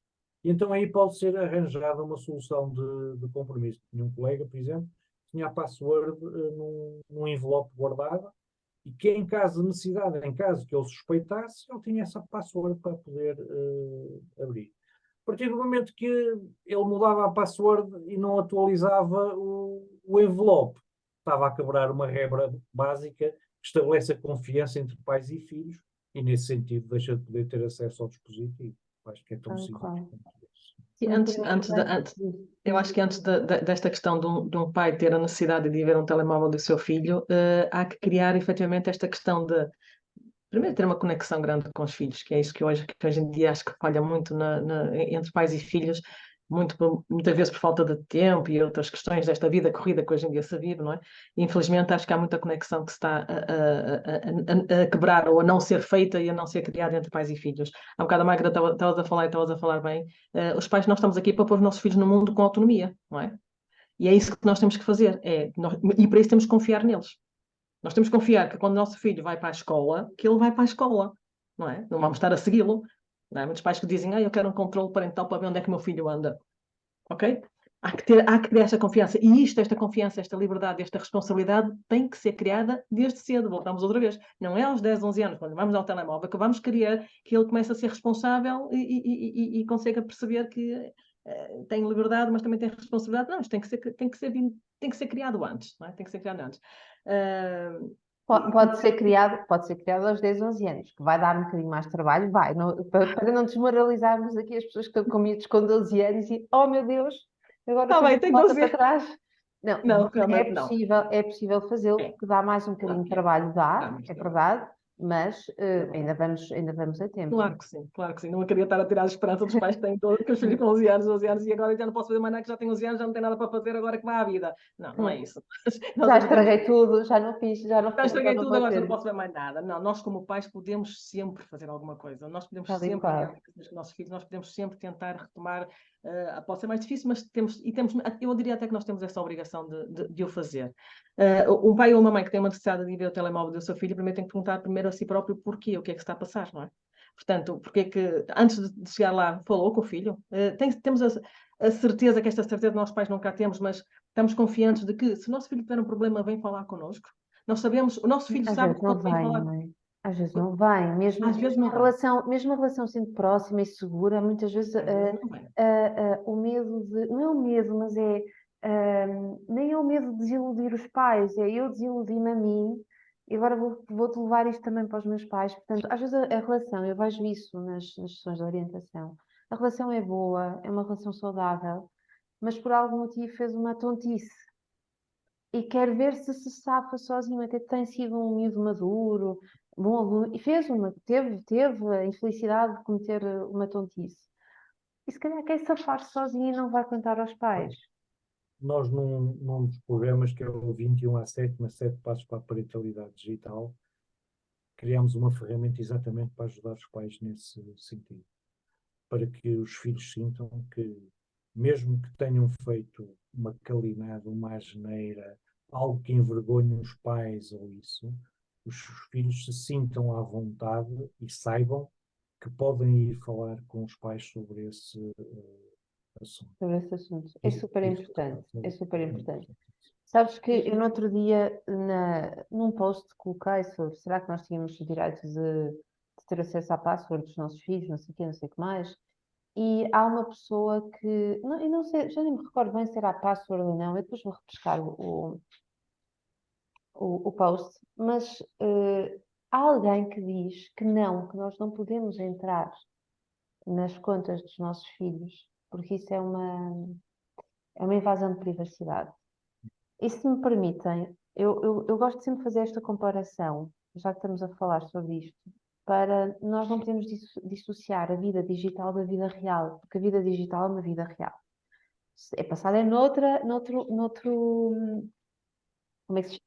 E então aí pode ser arranjada uma solução de compromisso. Tinha um colega, por exemplo, tinha a password num envelope guardada e que em caso de necessidade, em caso que ele suspeitasse, ele tinha essa password para poder abrir. A partir do momento que ele mudava a password e não atualizava o envelope, estava a quebrar uma regra básica que estabelece a confiança entre pais e filhos e, nesse sentido, deixa de poder ter acesso ao dispositivo. Acho que é tão Tal e simples qual. quanto isso. e Muito antes, bem. eu acho que antes desta questão de um pai ter a necessidade de ver um telemóvel do seu filho, há que criar efetivamente esta questão de, primeiro, ter uma conexão grande com os filhos, que é isso que hoje em dia acho que falha muito entre pais e filhos, muitas vezes por falta de tempo e outras questões desta vida corrida que hoje em dia se vive, não é? E, infelizmente, acho que há muita conexão que se está a quebrar ou a não ser feita e a não ser criada entre pais e filhos. Há um bocado a Magda estavas a falar e estavas a falar bem. Os pais, nós estamos aqui para pôr os nossos filhos no mundo com autonomia, não é? E é isso que nós temos que fazer. E para isso temos que confiar neles. Nós temos que confiar que quando o nosso filho vai para a escola, que ele vai para a escola, não é? Não vamos estar a segui-lo. Não é? Muitos pais que dizem, eu quero um controle parental para ver onde é que o meu filho anda. Ok? Há que criar esta confiança. E esta confiança, esta liberdade, esta responsabilidade tem que ser criada desde cedo. Voltamos outra vez. Não é aos 10, 11 anos, quando vamos ao telemóvel, que vamos querer que ele comece a ser responsável e consiga perceber que tem liberdade, mas também tem responsabilidade. Não, isto tem que ser criado antes. Não é? Tem que ser criado antes. Pode ser criado aos 10, 11 anos, que vai dar um bocadinho mais de trabalho, vai, para não desmoralizarmos aqui as pessoas que estão com miúdos com 12 anos e, oh meu Deus, agora Está bem, tudo tem volta 12 para anos. trás. Não, Não, realmente não. é possível fazê-lo, É, porque dá mais um bocadinho de trabalho, dá dá, mais é trabalho. verdade, mas É verdade. ainda vamos a tempo. Claro que sim, claro que sim. Não queria estar a tirar a esperança dos pais que têm todos, que os filhos com 11 anos, 12 anos, e agora já não posso fazer mais nada, que já tenho 11 anos, já não tenho nada para fazer, agora que vai à vida. Não, não é isso. Nós Já agora estraguei tudo, já não fiz, já já estraguei não tudo, vou agora já não ter. posso ver mais nada. Não, nós como pais podemos sempre fazer alguma coisa. Nós podemos Tal e sempre qual. criar coisas com os nossos filhos, nós podemos sempre tentar retomar. Pode ser mais difícil, mas temos, eu diria até que nós temos essa obrigação de o fazer. Um pai ou uma mãe que tem uma necessidade de ver o telemóvel do seu filho, primeiro tem que perguntar primeiro a si próprio porquê, o que é que se está a passar, não é? Portanto, porque é que antes de chegar lá falou com o filho? Temos a certeza, que esta certeza nós pais nunca temos, mas estamos confiantes de que se o nosso filho tiver um problema, vem falar connosco. Nós sabemos, o nosso filho Às sabe vezes que não pode vir vem, falar. não é? Às vezes não vem, Às vezes não vem. mesmo a relação sendo próxima e segura, muitas vezes Às vezes não vem. o medo de, não é o medo, mas nem é o medo de desiludir os pais, é eu desiludi-me a mim e agora vou-te levar isto também para os meus pais. Portanto, às vezes a relação, eu vejo isso nas sessões de orientação, a relação é boa, é uma relação saudável, mas por algum motivo fez uma tontice e quer ver se safa sozinho, até tem sido um miúdo maduro, bom aluno, e teve a infelicidade de cometer uma tontice. E se calhar quer safar-se sozinho e não vai contar aos pais. Nós, num dos programas que é o 21 à 7, mas 7 passos para a parentalidade digital, criámos uma ferramenta exatamente para ajudar os pais nesse sentido. Para que os filhos sintam que, mesmo que tenham feito uma calinada, uma asneira, algo que envergonhe os pais ou isso, os filhos se sintam à vontade e saibam que podem ir falar com os pais sobre esse assunto. Sobre esse assunto. É super Isso importante. É super é importante. importante. Sabes que eu no outro dia, num post coloquei sobre será que nós tínhamos o direito de ter acesso à password dos nossos filhos, não sei o quê, não sei o que mais. E há uma pessoa que, não, eu não sei, já nem me recordo bem se era a password ou não, eu depois vou repescar o post, mas há alguém que diz que não, que nós não podemos entrar nas contas dos nossos filhos, porque isso é uma invasão de privacidade. E se me permitem, eu gosto sempre de fazer esta comparação, já que estamos a falar sobre isto, para nós não podemos dissociar a vida digital da vida real, porque a vida digital é uma vida real. É passada noutro, como é que se chama?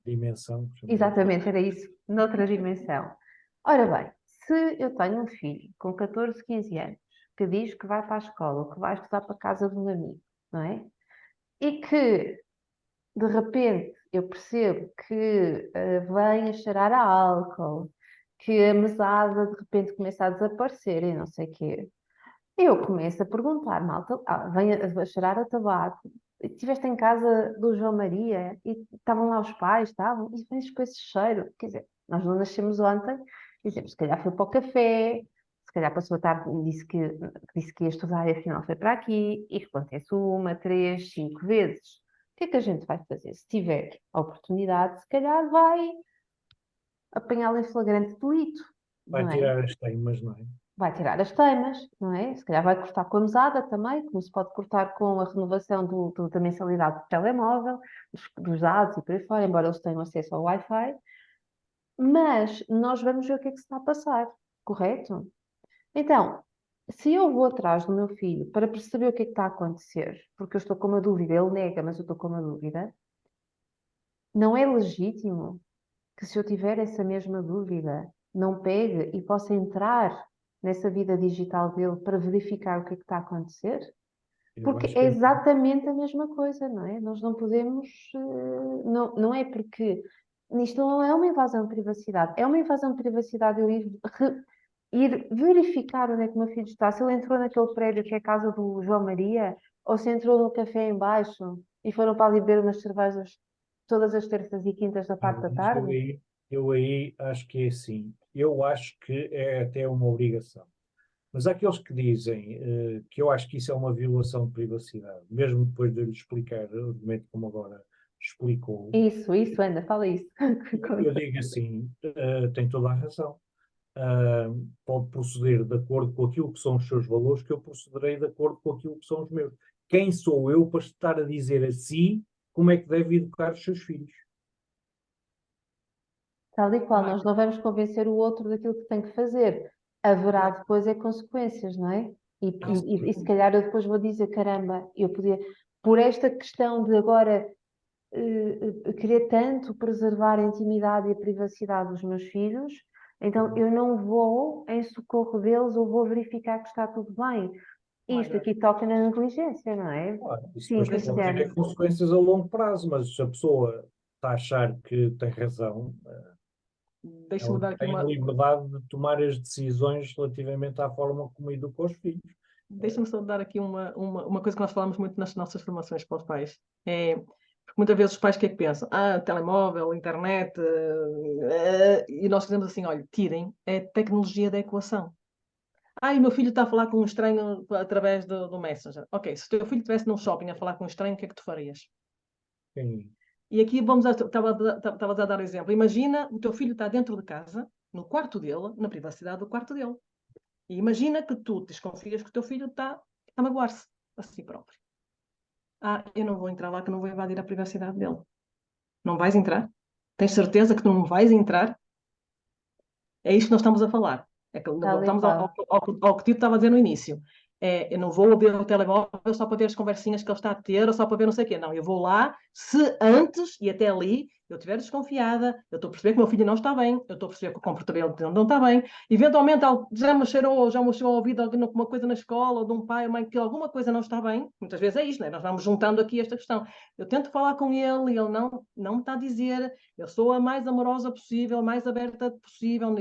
Dimensão, chamemos assim. Exatamente, era isso, noutra dimensão. Ora bem, se eu tenho um filho com 14, 15 anos, que diz que vai para a escola, que vai estudar para a casa de um amigo, não é? E que de repente eu percebo que vem a cheirar a álcool, que a mesada de repente começa a desaparecer e não sei o quê. Eu começo a perguntar, malta, vem a cheirar a tabaco. Estiveste em casa do João Maria e estavam lá os pais, estavam, e vens com esse cheiro. Quer dizer, nós não nascemos ontem, dizemos, se calhar foi para o café, se calhar passou a tarde e disse que ia estudar e afinal foi para aqui, e acontece uma, três, cinco vezes. O que é que a gente vai fazer? Se tiver a oportunidade, se calhar vai apanhá-lo em flagrante delito, Vai não é? tirar as teimas, não é? Vai tirar as teimas, não é? Se calhar vai cortar com a mesada também, como se pode cortar com a renovação da mensalidade do telemóvel, dos dados e por aí fora, embora eles tenham acesso ao Wi-Fi. Mas nós vamos ver o que é que se está a passar, correto? Então, se eu vou atrás do meu filho para perceber o que é que está a acontecer, porque eu estou com uma dúvida, ele nega, mas eu estou com uma dúvida, não é legítimo que se eu tiver essa mesma dúvida, não pegue e possa entrar nessa vida digital dele para verificar o que é que está a acontecer? Eu Porque acho é que é. exatamente a mesma coisa, não é? Nós não podemos, não é porque isto não é uma invasão de privacidade, é uma invasão de privacidade eu ir verificar onde é que o meu filho está, se ele entrou naquele prédio que é a casa do João Maria, ou se entrou no café em baixo e foram para ali beber umas cervejas todas as terças e quintas da parte da Mas tarde. eu aí acho que é assim. Eu acho que é até uma obrigação. Mas há aqueles que dizem que eu acho que isso é uma violação de privacidade, mesmo depois de eu lhe explicar o argumento como agora explicou, Isso, anda, fala isso. eu digo assim, tem toda a razão. Pode proceder de acordo com aquilo que são os seus valores, que eu procederei de acordo com aquilo que são os meus. Quem sou eu para estar a dizer a si como é que deve educar os seus filhos? Tal e qual, nós Magda, não vamos convencer o outro daquilo que tem que fazer. Haverá depois consequências, não é? E se calhar eu depois vou dizer, caramba, eu podia, por esta questão de agora querer tanto preservar a intimidade e a privacidade dos meus filhos, então eu não vou em socorro deles ou vou verificar que está tudo bem. Isto Magda, aqui toca na negligência, não é? Claro, isso Sim, depois deixa-me pode ter Cristiano. consequências a longo prazo, mas se a pessoa está a achar que tem razão, deixa-me ela dar aqui tem uma, liberdade de tomar as decisões relativamente à forma como educa os filhos. deixa-me só dar aqui uma coisa que nós falamos muito nas nossas formações para os pais. Porque muitas vezes os pais o que é que pensam? Telemóvel, internet, e nós dizemos assim, olha, tirem a tecnologia da equação. E o meu filho está a falar com um estranho através do Messenger. Ok, se o teu filho estivesse num shopping a falar com um estranho, o que é que tu farias? Sim, E aqui estava a dar exemplo. Imagina o teu filho está dentro de casa, no quarto dele, na privacidade do quarto dele. E imagina que tu desconfias que o teu filho está a magoar-se a si próprio. Eu não vou entrar lá que não vou invadir a privacidade dele. Não vais entrar? Tens certeza que tu não vais entrar? É isto que nós estamos a falar. É que Tal e voltamos qual. ao que o Tito estava a dizer no início. Eu não vou ver o telemóvel só para ver as conversinhas que ele está a ter ou só para ver não sei o quê. Não, eu vou lá se antes e até ali eu estiver desconfiada, eu estou a perceber que o meu filho não está bem, eu estou a perceber que o comportamento dele não está bem. Eventualmente já me chegou ao ouvido alguma coisa na escola ou de um pai ou mãe que alguma coisa não está bem. Muitas vezes é isto, né? Nós vamos juntando aqui esta questão. Eu tento falar com ele e ele não me está a dizer. Eu sou a mais amorosa possível, a mais aberta possível.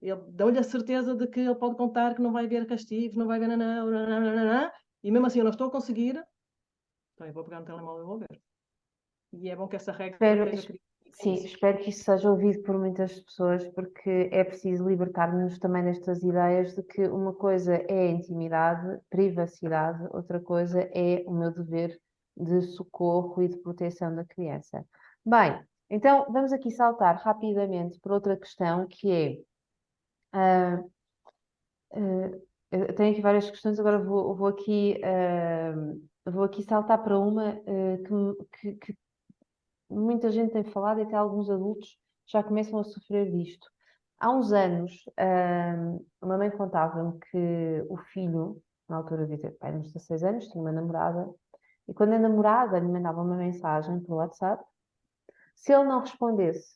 Eu dou-lhe a certeza de que ele pode contar que não vai haver castigos, não vai haver nanã, e mesmo assim eu não estou a conseguir, então eu vou pegar no telemóvel e vou ver. E é bom que essa regra Espero, esteja criada no sim, início. espero que isso seja ouvido por muitas pessoas, porque é preciso libertar-nos também destas ideias de que uma coisa é a intimidade, privacidade, outra coisa é o meu dever de socorro e de proteção da criança. Bem, então vamos aqui saltar rapidamente para outra questão que é. ah, eu tenho aqui várias questões, agora vou aqui saltar para uma que muita gente tem falado e até alguns adultos já começam a sofrer disto. Há uns anos, uma mãe contava-me que o filho, na altura devia ter pai, uns 16 anos, tinha uma namorada, e quando a namorada lhe mandava uma mensagem pelo WhatsApp, se ele não respondesse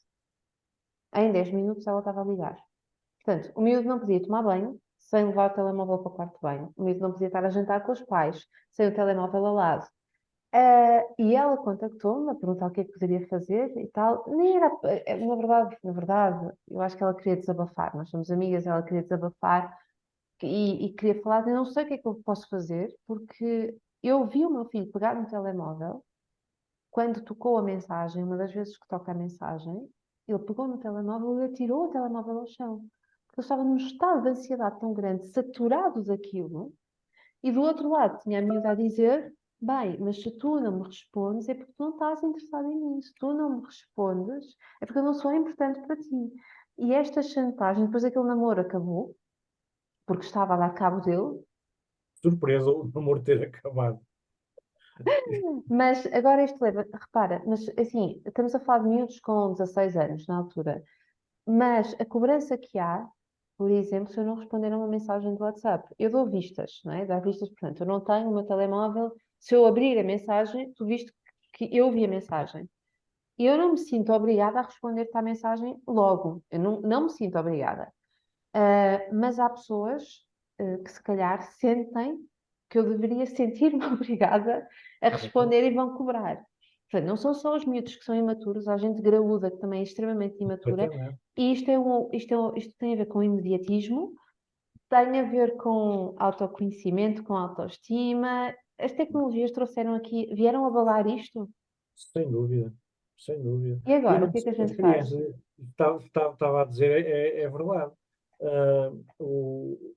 em 10 minutos, ela estava a ligar. Portanto, o miúdo não podia tomar banho sem levar o telemóvel para o quarto de banho. O miúdo não podia estar a jantar com os pais sem o telemóvel ao lado. E ela contactou-me a perguntar o que é que poderia fazer e tal. Nem era, na verdade, eu acho que ela queria desabafar. Nós somos amigas, ela queria desabafar e queria falar. Eu não sei o que é que eu posso fazer, porque eu vi o meu filho pegar no telemóvel quando tocou a mensagem, uma das vezes que toca a mensagem, ele pegou no telemóvel e atirou o telemóvel ao chão. Porque ele estava num estado de ansiedade tão grande, saturado daquilo, e do outro lado tinha a miúda a dizer: bem, mas se tu não me respondes é porque tu não estás interessado em mim. Se tu não me respondes é porque eu não sou importante para ti. E esta chantagem, depois aquele namoro acabou, porque estava a dar cabo dele, surpresa o namoro ter acabado. mas agora isto leva, repara, mas assim, estamos a falar de miúdos com 16 anos na altura, mas a cobrança que há, por exemplo, se eu não responder a uma mensagem do WhatsApp, eu dou vistas, não é? Dá vistas, portanto, eu não tenho o meu telemóvel. Se eu abrir a mensagem, tu viste que eu vi a mensagem. E eu não me sinto obrigada a responder-te à mensagem logo. Eu não me sinto obrigada. Mas há pessoas, que se calhar sentem que eu deveria sentir-me obrigada a responder e vão cobrar. Portanto, não são só os miúdos que são imaturos, há gente graúda que também é extremamente imatura, Completamente. e isto tem a ver com imediatismo, tem a ver com autoconhecimento, com autoestima. As tecnologias trouxeram aqui, vieram abalar isto. Sem dúvida, sem dúvida. E E agora, o não que é que a são as gente faz? crianças, estava a dizer, é verdade.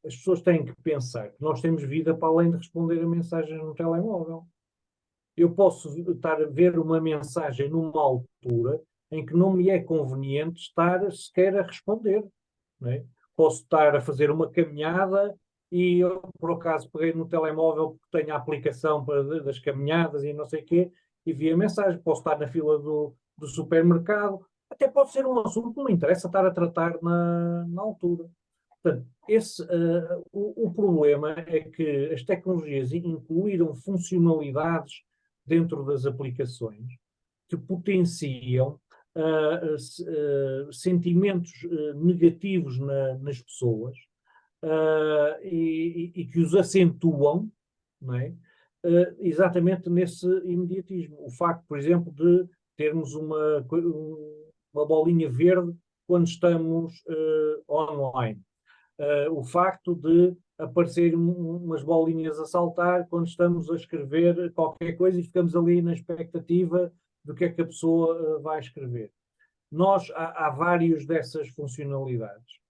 As pessoas têm que pensar que nós temos vida para além de responder a mensagens no telemóvel. Eu posso estar a ver uma mensagem numa altura em que não me é conveniente estar sequer a responder, não é? Posso estar a fazer uma caminhada e eu, por acaso, peguei no telemóvel porque tenho a aplicação das caminhadas e não sei o quê, e vi a mensagem. Posso estar na fila do supermercado, até pode ser um assunto que não me interessa estar a tratar na altura. Portanto, o problema é que as tecnologias incluíram funcionalidades dentro das aplicações que potenciam sentimentos negativos nas pessoas, e que os acentuam, não é? Exatamente nesse imediatismo. O facto, por exemplo, de termos uma bolinha verde quando estamos online. O facto de aparecerem umas bolinhas a saltar quando estamos a escrever qualquer coisa e ficamos ali na expectativa do que é que a pessoa vai escrever. Há vários dessas funcionalidades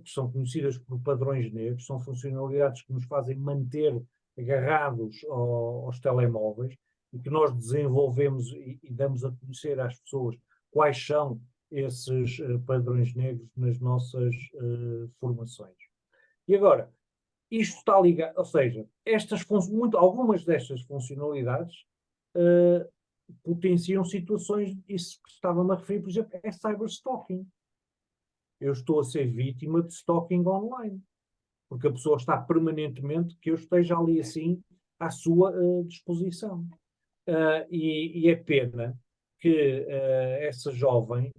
que são conhecidas por padrões negros, são funcionalidades que nos fazem manter agarrados aos telemóveis e que nós desenvolvemos e damos a conhecer às pessoas quais são esses padrões negros nas nossas formações. E agora, isto está ligado, ou seja, algumas destas funcionalidades uh, potenciam situações, isso que estava-me a referir, por exemplo, é cyberstalking. Eu estou a ser vítima de stalking online, porque a pessoa está permanentemente que eu esteja ali assim à sua disposição. E é pena que essa jovem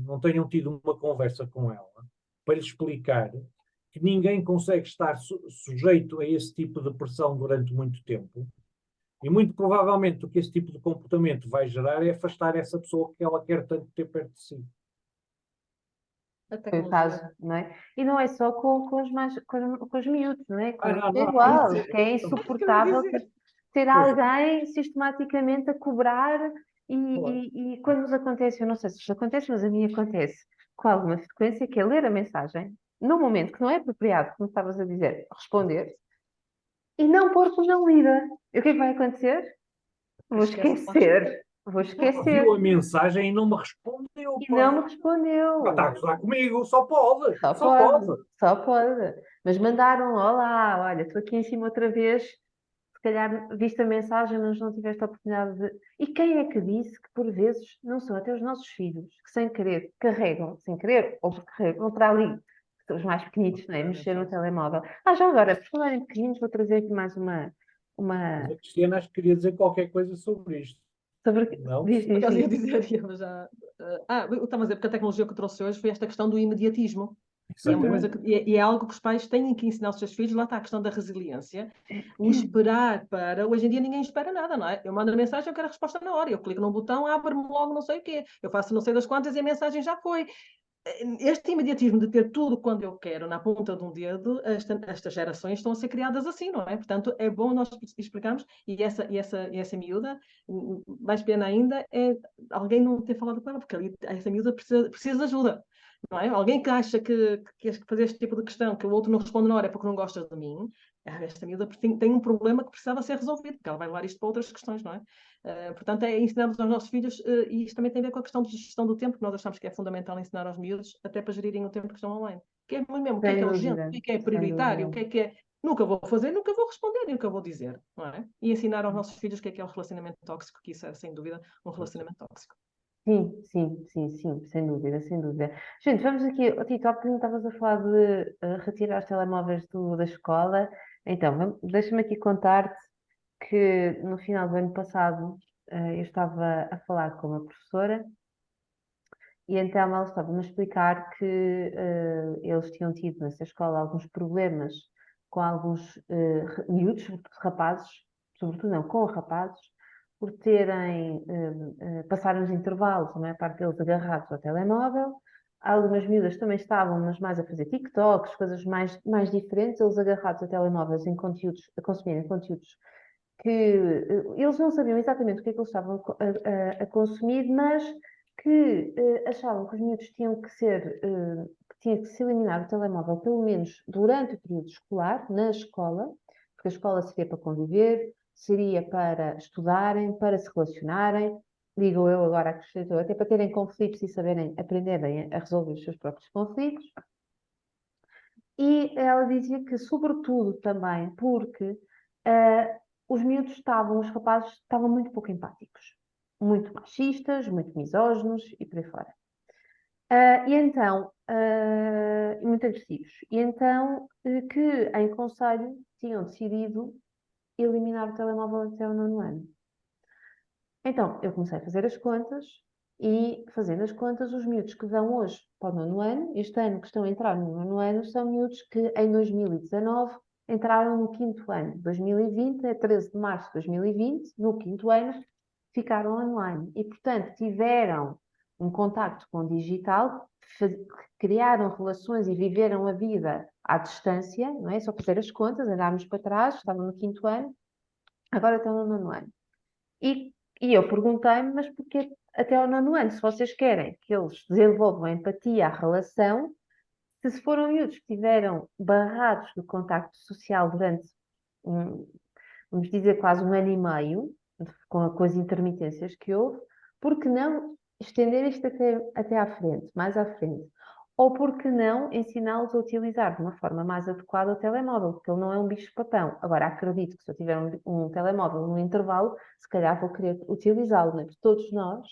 não tenham tido uma conversa com ela para lhe explicar que ninguém consegue estar sujeito a esse tipo de pressão durante muito tempo. E muito provavelmente o que esse tipo de comportamento vai gerar é afastar essa pessoa que ela quer tanto ter perto de si. A Foi o caso, tecnologia. não é? E não é só com os miúdos, não é? Com os Não, é não, é igual, isso. que é Isso que eu ia insuportável dizer. ter Pois, alguém sistematicamente a cobrar e, claro. e quando nos acontece, eu não sei se isto acontece, mas a mim acontece com alguma frequência, que é ler a mensagem, num momento que não é apropriado, como estavas a dizer, responder, e não pôr como não lida. E o que é que vai acontecer? Vou Esquece de lá responder. esquecer, vou Ela esquecer. viu a mensagem e não me respondeu, E não pá. me Está a respondeu. gozar comigo, só pode, Só só pode, pode. só pode. Mas mandaram, olá, olha, estou aqui em cima outra vez. Se calhar viste a mensagem, mas não tiveste a oportunidade de. E quem é que disse que por vezes não são até os nossos filhos que sem querer carregam, sem querer, ou porque carregam, vão para ali, que são os mais pequenitos, não é? Mexer no telemóvel. Já agora, por falar em pequeninos, vou trazer aqui mais Mas uma... a Cristiana acho que queria dizer qualquer coisa sobre isto. Sobre... Não? Diz, Por diz, acaso ia diz. dizer, mas já. Eu estava a dizer, porque a tecnologia que eu trouxe hoje foi esta questão do imediatismo. E é uma coisa Exatamente. e é algo que os pais têm que ensinar aos seus filhos. Lá está a questão da resiliência. O esperar para. Hoje em dia ninguém espera nada, não é? Eu mando a mensagem, eu quero a resposta na hora. Eu clico num botão, abre-me logo não sei o quê. Eu faço não sei das quantas e a mensagem já foi. Este imediatismo de ter tudo quando eu quero, na ponta de um dedo, estas gerações estão a ser criadas assim, não é? Portanto, é bom nós explicarmos, e essa miúda, mais pena ainda, é alguém não ter falado com ela, porque ali, essa miúda precisa de ajuda, não é? Alguém que acha que quer fazer este tipo de questão, que o outro não responde na hora é porque não gosta de mim, esta miúda tem um problema que precisava ser resolvido, porque ela vai levar isto para outras questões, não é? Portanto, é ensinarmos aos nossos filhos, e isto também tem a ver com a questão de gestão do tempo, que nós achamos que é fundamental ensinar aos miúdos, até para gerirem o tempo que estão online. Que é muito mesmo, o que Sem é urgente, dúvida, o que é sem prioritário, o dúvida. que é nunca vou fazer, nunca vou responder e nunca vou dizer, não é? E ensinar aos nossos filhos o que é um relacionamento tóxico, que isso é, sem dúvida, um relacionamento tóxico. Sim, sim, sim, sim, sem dúvida, sem dúvida. Gente, vamos aqui, Tito, há bocadinho estavas a falar de retirar os telemóveis da escola. Então, deixa-me aqui contar-te que no final do ano passado eu estava a falar com uma professora e então ela estava-me a explicar que eles tinham tido nessa escola alguns problemas com alguns miúdos, sobretudo rapazes, sobretudo não, com rapazes, por terem, passaram os intervalos, a maior parte deles agarrados ao telemóvel. Algumas miúdas também estavam, mas mais a fazer TikToks, coisas mais diferentes, eles agarrados a telemóveis em conteúdos, a consumirem conteúdos que eles não sabiam exatamente o que é que eles estavam a consumir, mas que achavam que os miúdos que tinha que se eliminar o telemóvel pelo menos durante o período escolar, na escola, porque a escola seria para conviver, seria para estudarem, para se relacionarem, digo eu agora acrescentou, até para terem conflitos e saberem, aprenderem a resolver os seus próprios conflitos. E ela dizia que, sobretudo, também porque os miúdos os rapazes estavam muito pouco empáticos, muito machistas, muito misóginos e por aí fora. E então, muito agressivos. E então, que em conselho tinham decidido eliminar o telemóvel até o 9º ano. Então, eu comecei a fazer as contas e, fazendo as contas, os miúdos que vão hoje para o 9º ano, este ano que estão a entrar no 9º ano, são miúdos que em 2019 entraram no 5º ano. 2020, a 13 de março de 2020, no 5º ano, ficaram online. E, portanto, tiveram um contacto com o digital, criaram relações e viveram a vida à distância, não é? Só fazer as contas, andarmos para trás, estavam no 5º ano, agora estão no 9º ano. E eu perguntei-me, mas porquê até ao 9º ano? Se vocês querem que eles desenvolvam empatia à relação, se foram miúdos que tiveram barrados do contacto social durante, vamos dizer, quase 1 ano e meio, com as intermitências que houve, por que não estender isto até à frente, mais à frente? Ou por que não ensiná-los a utilizar de uma forma mais adequada o telemóvel, porque ele não é um bicho-papão. Agora, acredito que se eu tiver um telemóvel no intervalo, se calhar vou querer utilizá-lo, né? Porque todos nós,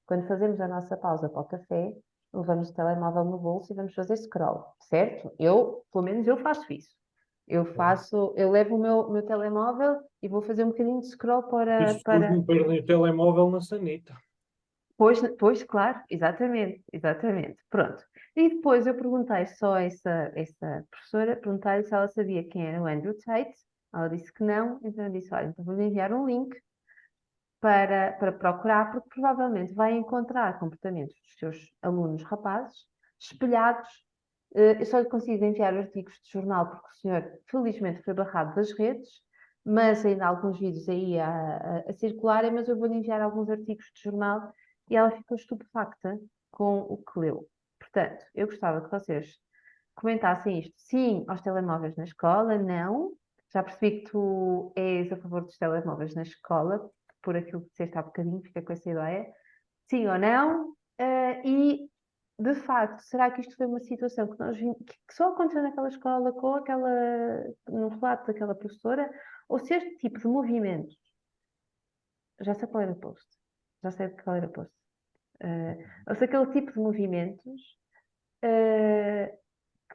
quando fazemos a nossa pausa para o café, levamos o telemóvel no bolso e vamos fazer scroll, certo? Pelo menos eu faço isso. Eu levo o meu telemóvel e vou fazer um bocadinho de scroll Isso depois não perdem o telemóvel na sanita. Pois, claro, exatamente, exatamente. Pronto. E depois eu perguntei só a essa professora, perguntei-lhe se ela sabia quem era o Andrew Tate. Ela disse que não, então eu disse, olha, então vou-lhe enviar um link para procurar, porque provavelmente vai encontrar comportamentos dos seus alunos rapazes espelhados. Eu só lhe consigo enviar artigos de jornal, porque o senhor, felizmente, foi barrado das redes, mas ainda há alguns vídeos aí a circularem, mas eu vou-lhe enviar alguns artigos de jornal e ela ficou estupefacta com o que leu. Portanto, eu gostava que vocês comentassem isto. Sim, aos telemóveis na escola, não. Já percebi que tu és a favor dos telemóveis na escola, por aquilo que disseste há bocadinho, fica com essa ideia. Sim ou não? E, de facto, será que isto foi uma situação que só aconteceu naquela escola, no relato daquela professora? Ou se este tipo de movimentos, já sei qual era o post, já sei qual era o post. Ou se aquele tipo de movimentos uh,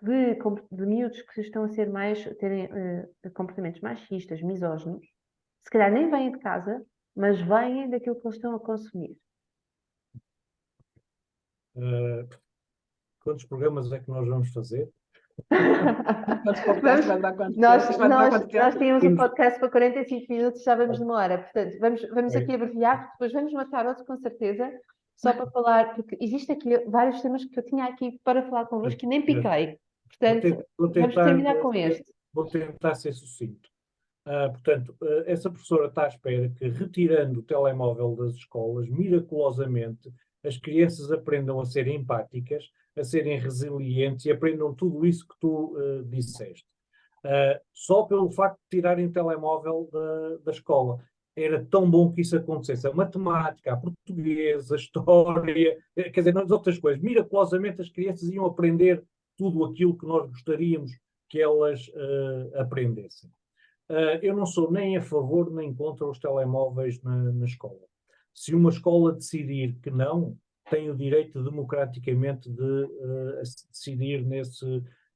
de miúdos que estão a ser terem comportamentos machistas, misóginos, se calhar nem vêm de casa, mas vêm daquilo que eles estão a consumir. Quantos programas é que nós vamos fazer? Quantos podcasts vai dar quanto Nós, tempo? Isto vai demorar nós, quanto tempo? nós tínhamos um podcast para 45 minutos, já vamos numa hora. Portanto, vamos É. aqui abreviar, depois vamos marcar outro com certeza, só para falar, porque existe aqui vários temas que eu tinha aqui para falar convosco e nem piquei. Portanto, vamos terminar com este. Vou tentar ser sucinto. Portanto, essa professora está à espera que, retirando o telemóvel das escolas, miraculosamente, as crianças aprendam a ser empáticas, a serem resilientes e aprendam tudo isso que tu disseste. Só pelo facto de tirarem o telemóvel da escola. Era tão bom que isso acontecesse. A matemática, a portuguesa, a história, quer dizer, nas outras coisas. Miraculosamente as crianças iam aprender tudo aquilo que nós gostaríamos que elas aprendessem. Eu não sou nem a favor nem contra os telemóveis na escola. Se uma escola decidir que não, tem o direito democraticamente de decidir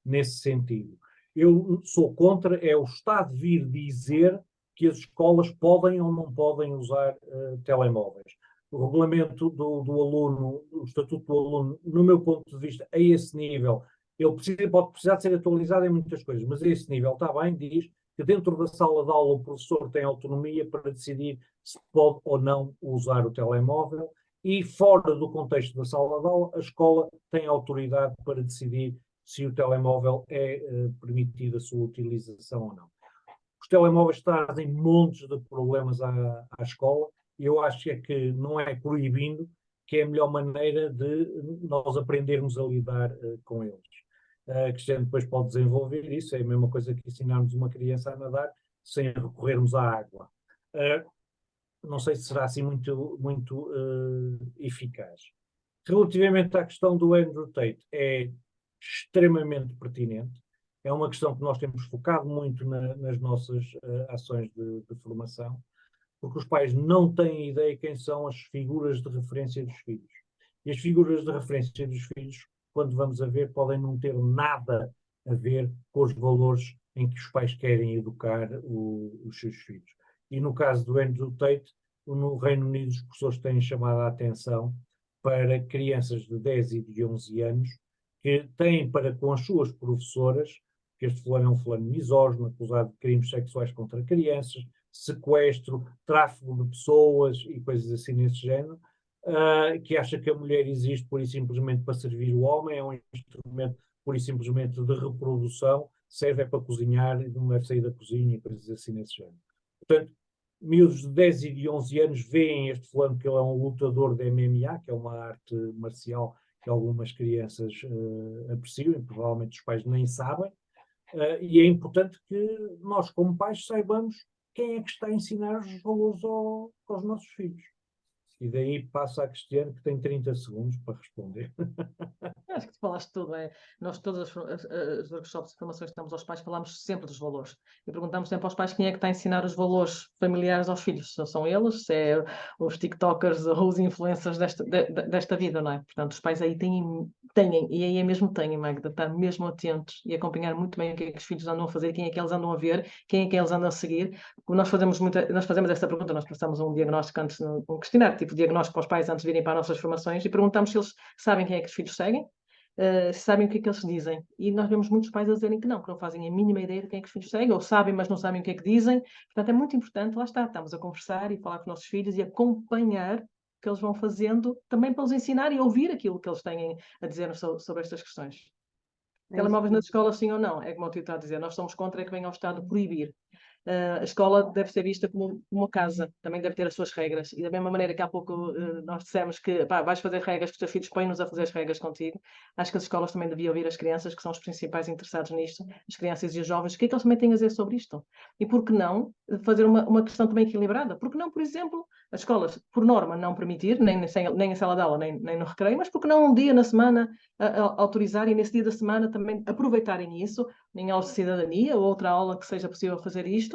nesse sentido. Eu sou contra, é o Estado vir dizer que as escolas podem ou não podem usar telemóveis. O regulamento do aluno, o estatuto do aluno, no meu ponto de vista, a esse nível, ele pode precisar de ser atualizado em muitas coisas, mas a esse nível está bem, diz que dentro da sala de aula o professor tem autonomia para decidir se pode ou não usar o telemóvel e fora do contexto da sala de aula, a escola tem autoridade para decidir se o telemóvel é permitida a sua utilização ou não. Os telemóveis trazem montes de problemas à escola e eu acho que não é proibindo que é a melhor maneira de nós aprendermos a lidar com eles. Que a gente depois pode desenvolver isso, é a mesma coisa que ensinarmos uma criança a nadar sem recorrermos à água. não sei se será assim muito eficaz. Relativamente à questão do Andrew Tate, é extremamente pertinente. É uma questão que nós temos focado muito nas nossas ações de formação, porque os pais não têm ideia quem são as figuras de referência dos filhos. E as figuras de referência dos filhos, quando vamos a ver, podem não ter nada a ver com os valores em que os pais querem educar os seus filhos. E no caso do Andrew Tate, no Reino Unido, os professores têm chamado a atenção para crianças de 10 e de 11 anos que têm para com as suas professoras que este fulano é um fulano misógino, acusado de crimes sexuais contra crianças, sequestro, tráfico de pessoas e coisas assim nesse género, que acha que a mulher existe pura e simplesmente para servir o homem, é um instrumento pura e simplesmente de reprodução, serve para cozinhar e não deve sair da cozinha e coisas assim nesse género. Portanto, miúdos de 10 e de 11 anos veem este fulano que ele é um lutador de MMA, que é uma arte marcial que algumas crianças apreciam e provavelmente os pais nem sabem, e é importante que nós, como pais, saibamos quem é que está a ensinar os valores aos nossos filhos. E daí passa a Cristiane, que tem 30 segundos para responder. Acho que tu falaste tudo. Nós, todas as workshops de formações que damos aos pais, falamos sempre dos valores. E perguntamos sempre aos pais quem é que está a ensinar os valores familiares aos filhos. Se são eles, se é os TikTokers ou os influencers desta vida, não é? Portanto, os pais aí têm, e aí é mesmo têm, Magda, estar mesmo atentos e acompanhar muito bem o que é que os filhos andam a fazer, quem é que eles andam a ver, quem é que eles andam a seguir. Nós fazemos esta pergunta, nós passamos um diagnóstico antes, um questionário, tipo diagnóstico para os pais antes de virem para as nossas formações e perguntamos se eles sabem quem é que os filhos seguem. Sabem o que é que eles dizem. E nós vemos muitos pais a dizerem que não fazem a mínima ideia de quem é que os filhos seguem, ou sabem, mas não sabem o que é que dizem. Portanto, é muito importante, lá está, estamos a conversar e falar com os nossos filhos e acompanhar o que eles vão fazendo, também para os ensinar e ouvir aquilo que eles têm a dizer sobre estas questões. Telemóveis nas escolas, sim ou não? É como o tio está a dizer, nós somos contra que venha ao Estado proibir. A escola deve ser vista como uma casa, também deve ter as suas regras. E da mesma maneira que há pouco nós dissemos que vais fazer regras que os teus filhos põem-nos a fazer as regras contigo, acho que as escolas também deviam ouvir as crianças, que são os principais interessados nisto, as crianças e os jovens, o que é que eles também têm a dizer sobre isto? E por que não fazer uma questão também equilibrada? Por que não, por exemplo, as escolas, por norma, não permitir, nem em sala de aula, nem no recreio, mas por que não um dia na semana autorizar e nesse dia da semana também aproveitarem isso, em aula de cidadania ou outra aula que seja possível fazer isto,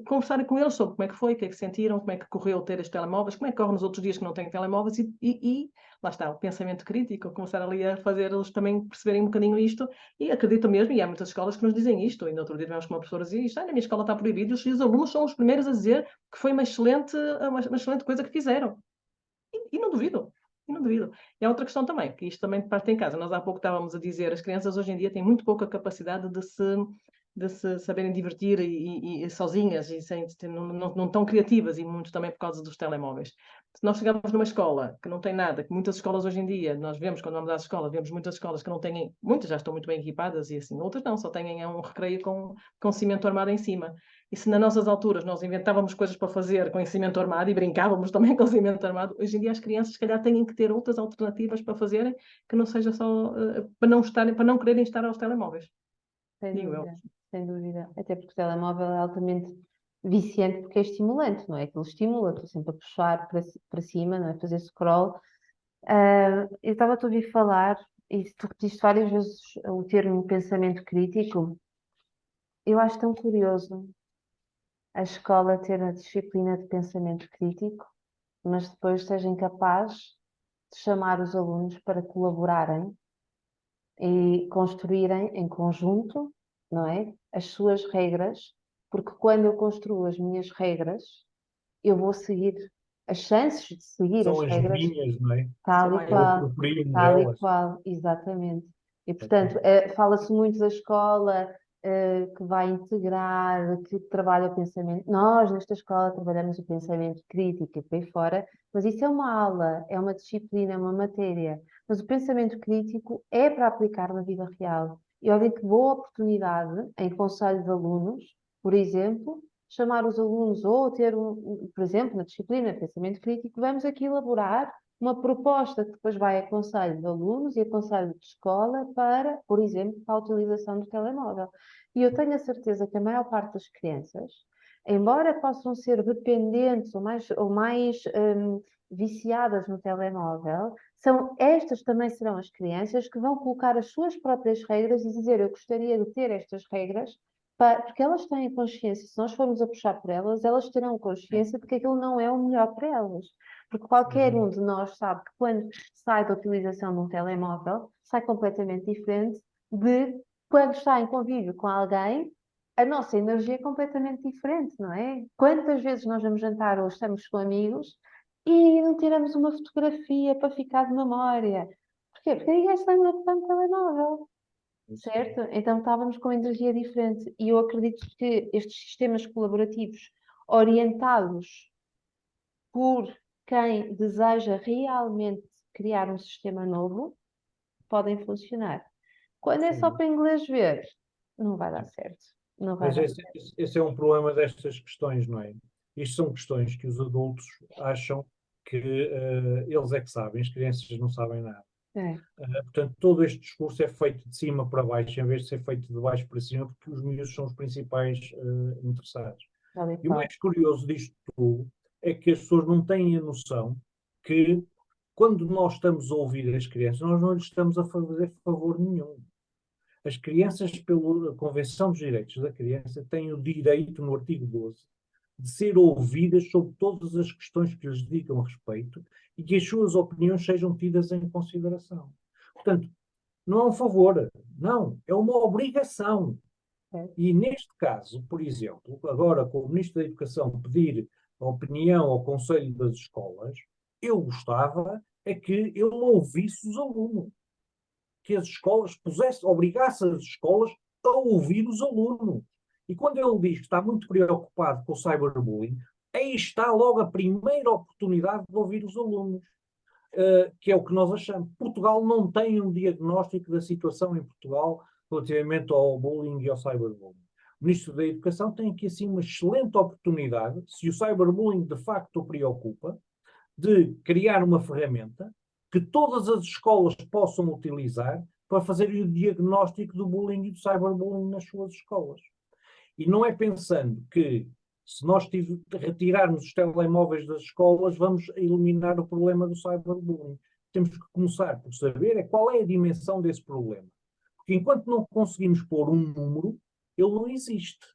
conversarem com eles sobre como é que foi, o que é que sentiram, como é que correu ter os telemóveis, como é que corre nos outros dias que não têm telemóveis e lá está, o pensamento crítico, começar ali a fazer eles também perceberem um bocadinho isto e acredito mesmo, e há muitas escolas que nos dizem isto, e no outro dia tivemos com uma professora dizer isto, na minha escola está proibido, e os alunos são os primeiros a dizer que foi uma excelente coisa que fizeram. E não duvido. E não duvido. E há outra questão também, que isto também parte em casa. Nós há pouco estávamos a dizer, as crianças hoje em dia têm muito pouca capacidade de se saberem divertir e sozinhas e não tão criativas e muito também por causa dos telemóveis. Se nós chegarmos numa escola que não tem nada, que muitas escolas hoje em dia, nós vemos quando vamos às escolas, vemos muitas escolas que não têm, muitas já estão muito bem equipadas e assim, outras não, só têm um recreio com cimento armado em cima. E se nas nossas alturas nós inventávamos coisas para fazer com cimento armado e brincávamos também com cimento armado, hoje em dia as crianças, se calhar, têm que ter outras alternativas para fazerem que não seja só para não quererem estar aos telemóveis. Sem Digo eu. dúvida, sem dúvida. Até porque o telemóvel é altamente viciante porque é estimulante, não é? Aquilo estimula, estou sempre a puxar para cima, não é? Fazer scroll. Eu estava a ouvir falar, e tu repetiste várias vezes o termo pensamento crítico. Eu acho tão curioso a escola ter a disciplina de pensamento crítico, mas depois seja incapaz de chamar os alunos para colaborarem e construírem em conjunto, não é? As suas regras, porque quando eu construo as minhas regras, eu vou seguir as chances de seguir São as as regras minhas, não é? tal e Eu Eu qual, aproprio-me tal e delas. qual, exatamente. E portanto, fala-se muito da escola que vai integrar, que trabalha o pensamento. Nós, nesta escola, trabalhamos o pensamento crítico e por aí fora, mas isso é uma aula, é uma disciplina, é uma matéria. Mas o pensamento crítico é para aplicar na vida real. E olha que boa oportunidade em conselho de alunos, por exemplo, chamar os alunos ou ter, por exemplo, na disciplina de pensamento crítico, vamos aqui elaborar uma proposta que depois vai a conselho de alunos e a conselho de escola para, por exemplo, para a utilização do telemóvel. E eu tenho a certeza que a maior parte das crianças embora possam ser dependentes ou mais viciadas no telemóvel, estas também serão as crianças que vão colocar as suas próprias regras e dizer: eu gostaria de ter estas regras, porque elas têm consciência, se nós formos a puxar por elas, elas terão consciência de que aquilo não é o melhor para elas. Porque qualquer um de nós sabe que quando sai da utilização de um telemóvel, sai completamente diferente de quando está em convívio com alguém, a nossa energia é completamente diferente, não é? Quantas vezes nós vamos jantar ou estamos com amigos e não tiramos uma fotografia para ficar de memória? Porquê? Porque ninguém está no telemóvel. Certo? Então estávamos com energia diferente. E eu acredito que estes sistemas colaborativos orientados por quem deseja realmente criar um sistema novo podem funcionar. Quando é só Sim. para inglês ver, não vai dar certo. Não vai Mas dar. esse é um problema destas questões, não é? Isto são questões que os adultos acham que eles é que sabem, as crianças não sabem nada. É, Portanto, todo este discurso é feito de cima para baixo, em vez de ser feito de baixo para cima, porque os miúdos são os principais interessados. tal e E o qual. mais curioso disto tudo é que as pessoas não têm a noção que, quando nós estamos a ouvir as crianças, nós não lhes estamos a fazer favor nenhum. As crianças, pela Convenção dos Direitos da Criança, têm o direito, no artigo 12, de ser ouvidas sobre todas as questões que lhes digam a respeito e que as suas opiniões sejam tidas em consideração. Portanto, não é um favor, não, é uma obrigação. É. E neste caso, por exemplo, agora com o Ministro da Educação pedir a opinião ao Conselho das Escolas, eu gostava é que ele ouvisse os alunos, que as escolas obrigassem as escolas a ouvir os alunos. E quando ele diz que está muito preocupado com o cyberbullying, aí está logo a primeira oportunidade de ouvir os alunos, que é o que nós achamos. Portugal não tem um diagnóstico da situação em Portugal relativamente ao bullying e ao cyberbullying. O Ministro da Educação tem aqui assim uma excelente oportunidade, se o cyberbullying de facto o preocupa, de criar uma ferramenta que todas as escolas possam utilizar para fazer o diagnóstico do bullying e do cyberbullying nas suas escolas. E não é pensando que, se nós retirarmos os telemóveis das escolas, vamos eliminar o problema do cyberbullying. Temos que começar por saber qual é a dimensão desse problema. Porque enquanto não conseguimos pôr um número, ele não existe.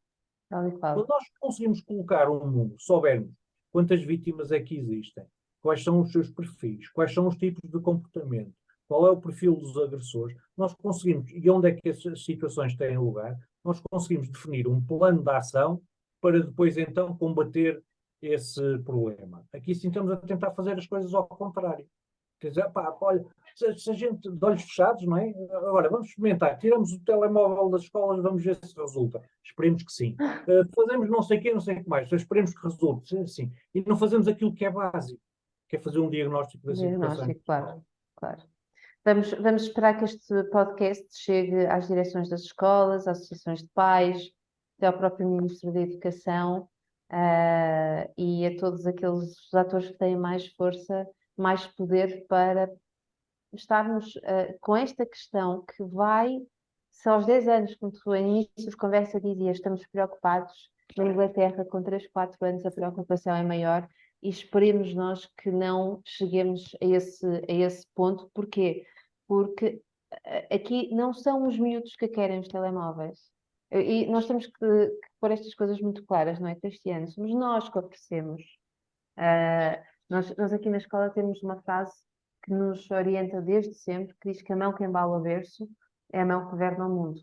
Tal e qual. Quando nós conseguimos colocar um número, soubermos quantas vítimas é que existem, quais são os seus perfis, quais são os tipos de comportamento, qual é o perfil dos agressores, nós conseguimos, e onde é que essas situações têm lugar, nós conseguimos definir um plano de ação para depois então combater esse problema. Aqui sim estamos a tentar fazer as coisas ao contrário. Quer dizer, pá, olha, se a gente de olhos fechados, não é? Agora, vamos experimentar. Tiramos o telemóvel das escolas, vamos ver se resulta. Esperemos que sim. Fazemos não sei o quê, não sei o que mais. Esperemos que resulte, sim. E não fazemos aquilo que é básico, que é fazer um diagnóstico da situação em Diagnóstico, claro, Portugal. claro. Vamos esperar que este podcast chegue às direções das escolas, às associações de pais, até ao próprio Ministro da Educação, e a todos aqueles atores que têm mais força, mais poder para estarmos com esta questão que vai, se aos 10 anos, como tu no início de conversa dizias, estamos preocupados, na Inglaterra com 3, 4 anos a preocupação é maior e esperemos nós que não cheguemos a esse ponto. Porquê? Porque aqui não são os miúdos que querem os telemóveis. E nós temos que pôr estas coisas muito claras, não é, Cristiano? Somos nós que oferecemos. Nós aqui na escola temos uma frase que nos orienta desde sempre, que diz que a mão que embala o berço é a mão que governa o mundo.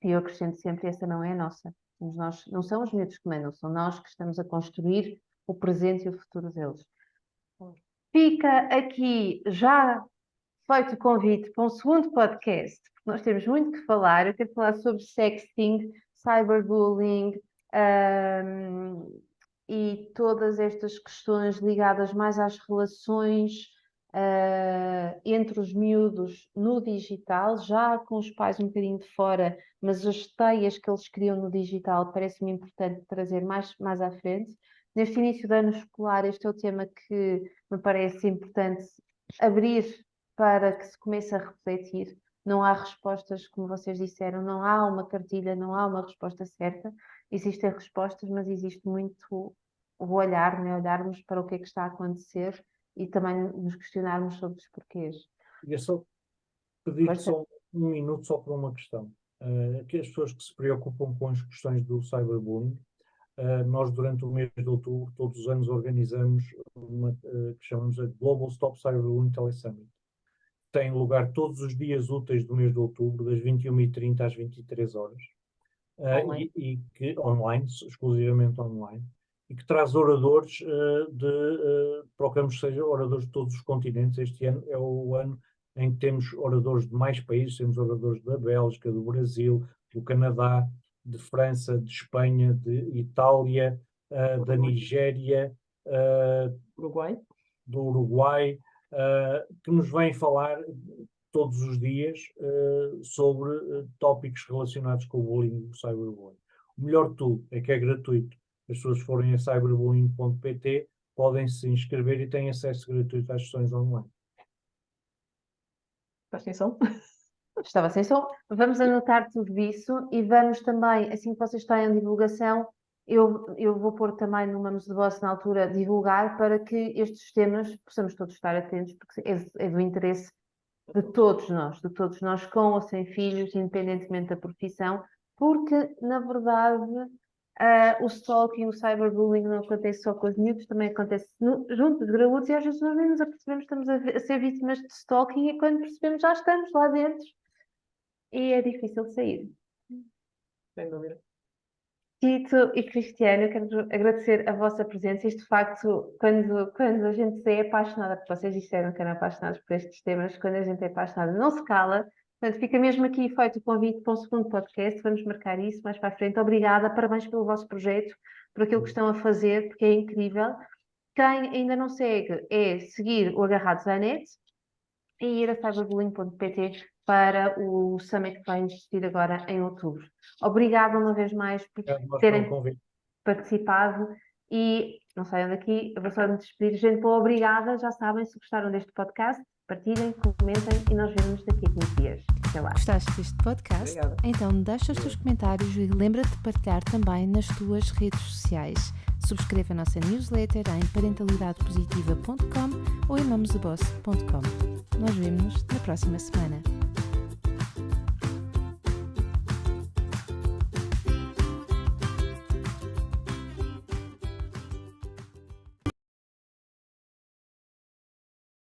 E eu acrescento sempre, essa não é a nossa. Somos nós, não são os miúdos que mandam, são nós que estamos a construir o presente e o futuro deles. Fica aqui já feito o convite para um segundo podcast, porque nós temos muito que falar. Eu quero falar sobre sexting, cyberbullying, e todas estas questões ligadas mais às relações entre os miúdos no digital, já com os pais um bocadinho de fora, mas as teias que eles criam no digital parece-me importante trazer mais à frente. Neste início de ano escolar, este é o tema que me parece importante abrir para que se comece a refletir. Não há respostas, como vocês disseram, não há uma cartilha, não há uma resposta certa. existem respostas, mas existe muito o olhar, né? Olharmos para o que é que está a acontecer e também nos questionarmos sobre os porquês. E é só pedir Força. só um minuto só para uma questão. Que as pessoas que se preocupam com as questões do cyberbullying, nós durante o mês de outubro, todos os anos, organizamos uma que chamamos de Global Stop Cyberbullying Telesummit. Tem lugar todos os dias úteis do mês de outubro, das 21h30 às 23 horas. Online. E que online, exclusivamente online, e que traz oradores procuramos que sejam oradores de todos os continentes. Este ano é o ano em que temos oradores de mais países, temos oradores da Bélgica, do Brasil, do Canadá, de França, de Espanha, de Itália, da Nigéria, Uruguai. do Uruguai, que nos vêm falar todos os dias sobre tópicos relacionados com o bullying e o cyberbullying. O melhor de tudo é que é gratuito. As pessoas forem a cyberbullying.pt, podem se inscrever e têm acesso gratuito às sessões online. Presta atenção. Estava sem som. Vamos anotar tudo isso e vamos também, assim que vocês tenham divulgação, eu vou pôr também no Mamos de Boss na altura divulgar para que estes temas possamos todos estar atentos, porque é do interesse de todos nós, com ou sem filhos, independentemente da profissão, porque, na verdade, o stalking, o cyberbullying não acontece só com os miúdos, também acontece junto dos graúdos, e às vezes nós nem nos apercebemos que estamos a ser vítimas de stalking, e quando percebemos já estamos lá dentro e é difícil de sair. Sem dúvida. Tito e Cristiano, eu quero agradecer a vossa presença. Isto, de facto, quando a gente é apaixonada, porque vocês disseram que eram apaixonados por estes temas, quando a gente é apaixonada, não se cala. Portanto, fica mesmo aqui feito o convite para um segundo podcast. Vamos marcar isso mais para a frente. Obrigada, parabéns pelo vosso projeto, por aquilo que estão a fazer, porque é incrível. Quem ainda não segue é seguir o Agarrados à Net e ir a cyberbullying.pt para o Summit que vai existir agora em outubro. Obrigada uma vez mais por terem participado e não saiam daqui, eu vou só me despedir. Gente, boa, obrigada, já sabem, se gostaram deste podcast, partilhem, comentem e nós vemos daqui a 15 dias. Até lá. Gostaste deste podcast? Obrigado. Então deixa os teus comentários e lembra-te de partilhar também nas tuas redes sociais. Subscreve a nossa newsletter em parentalidadepositiva.com ou em mamosdeboss.com. Nós vemos-nos na próxima semana.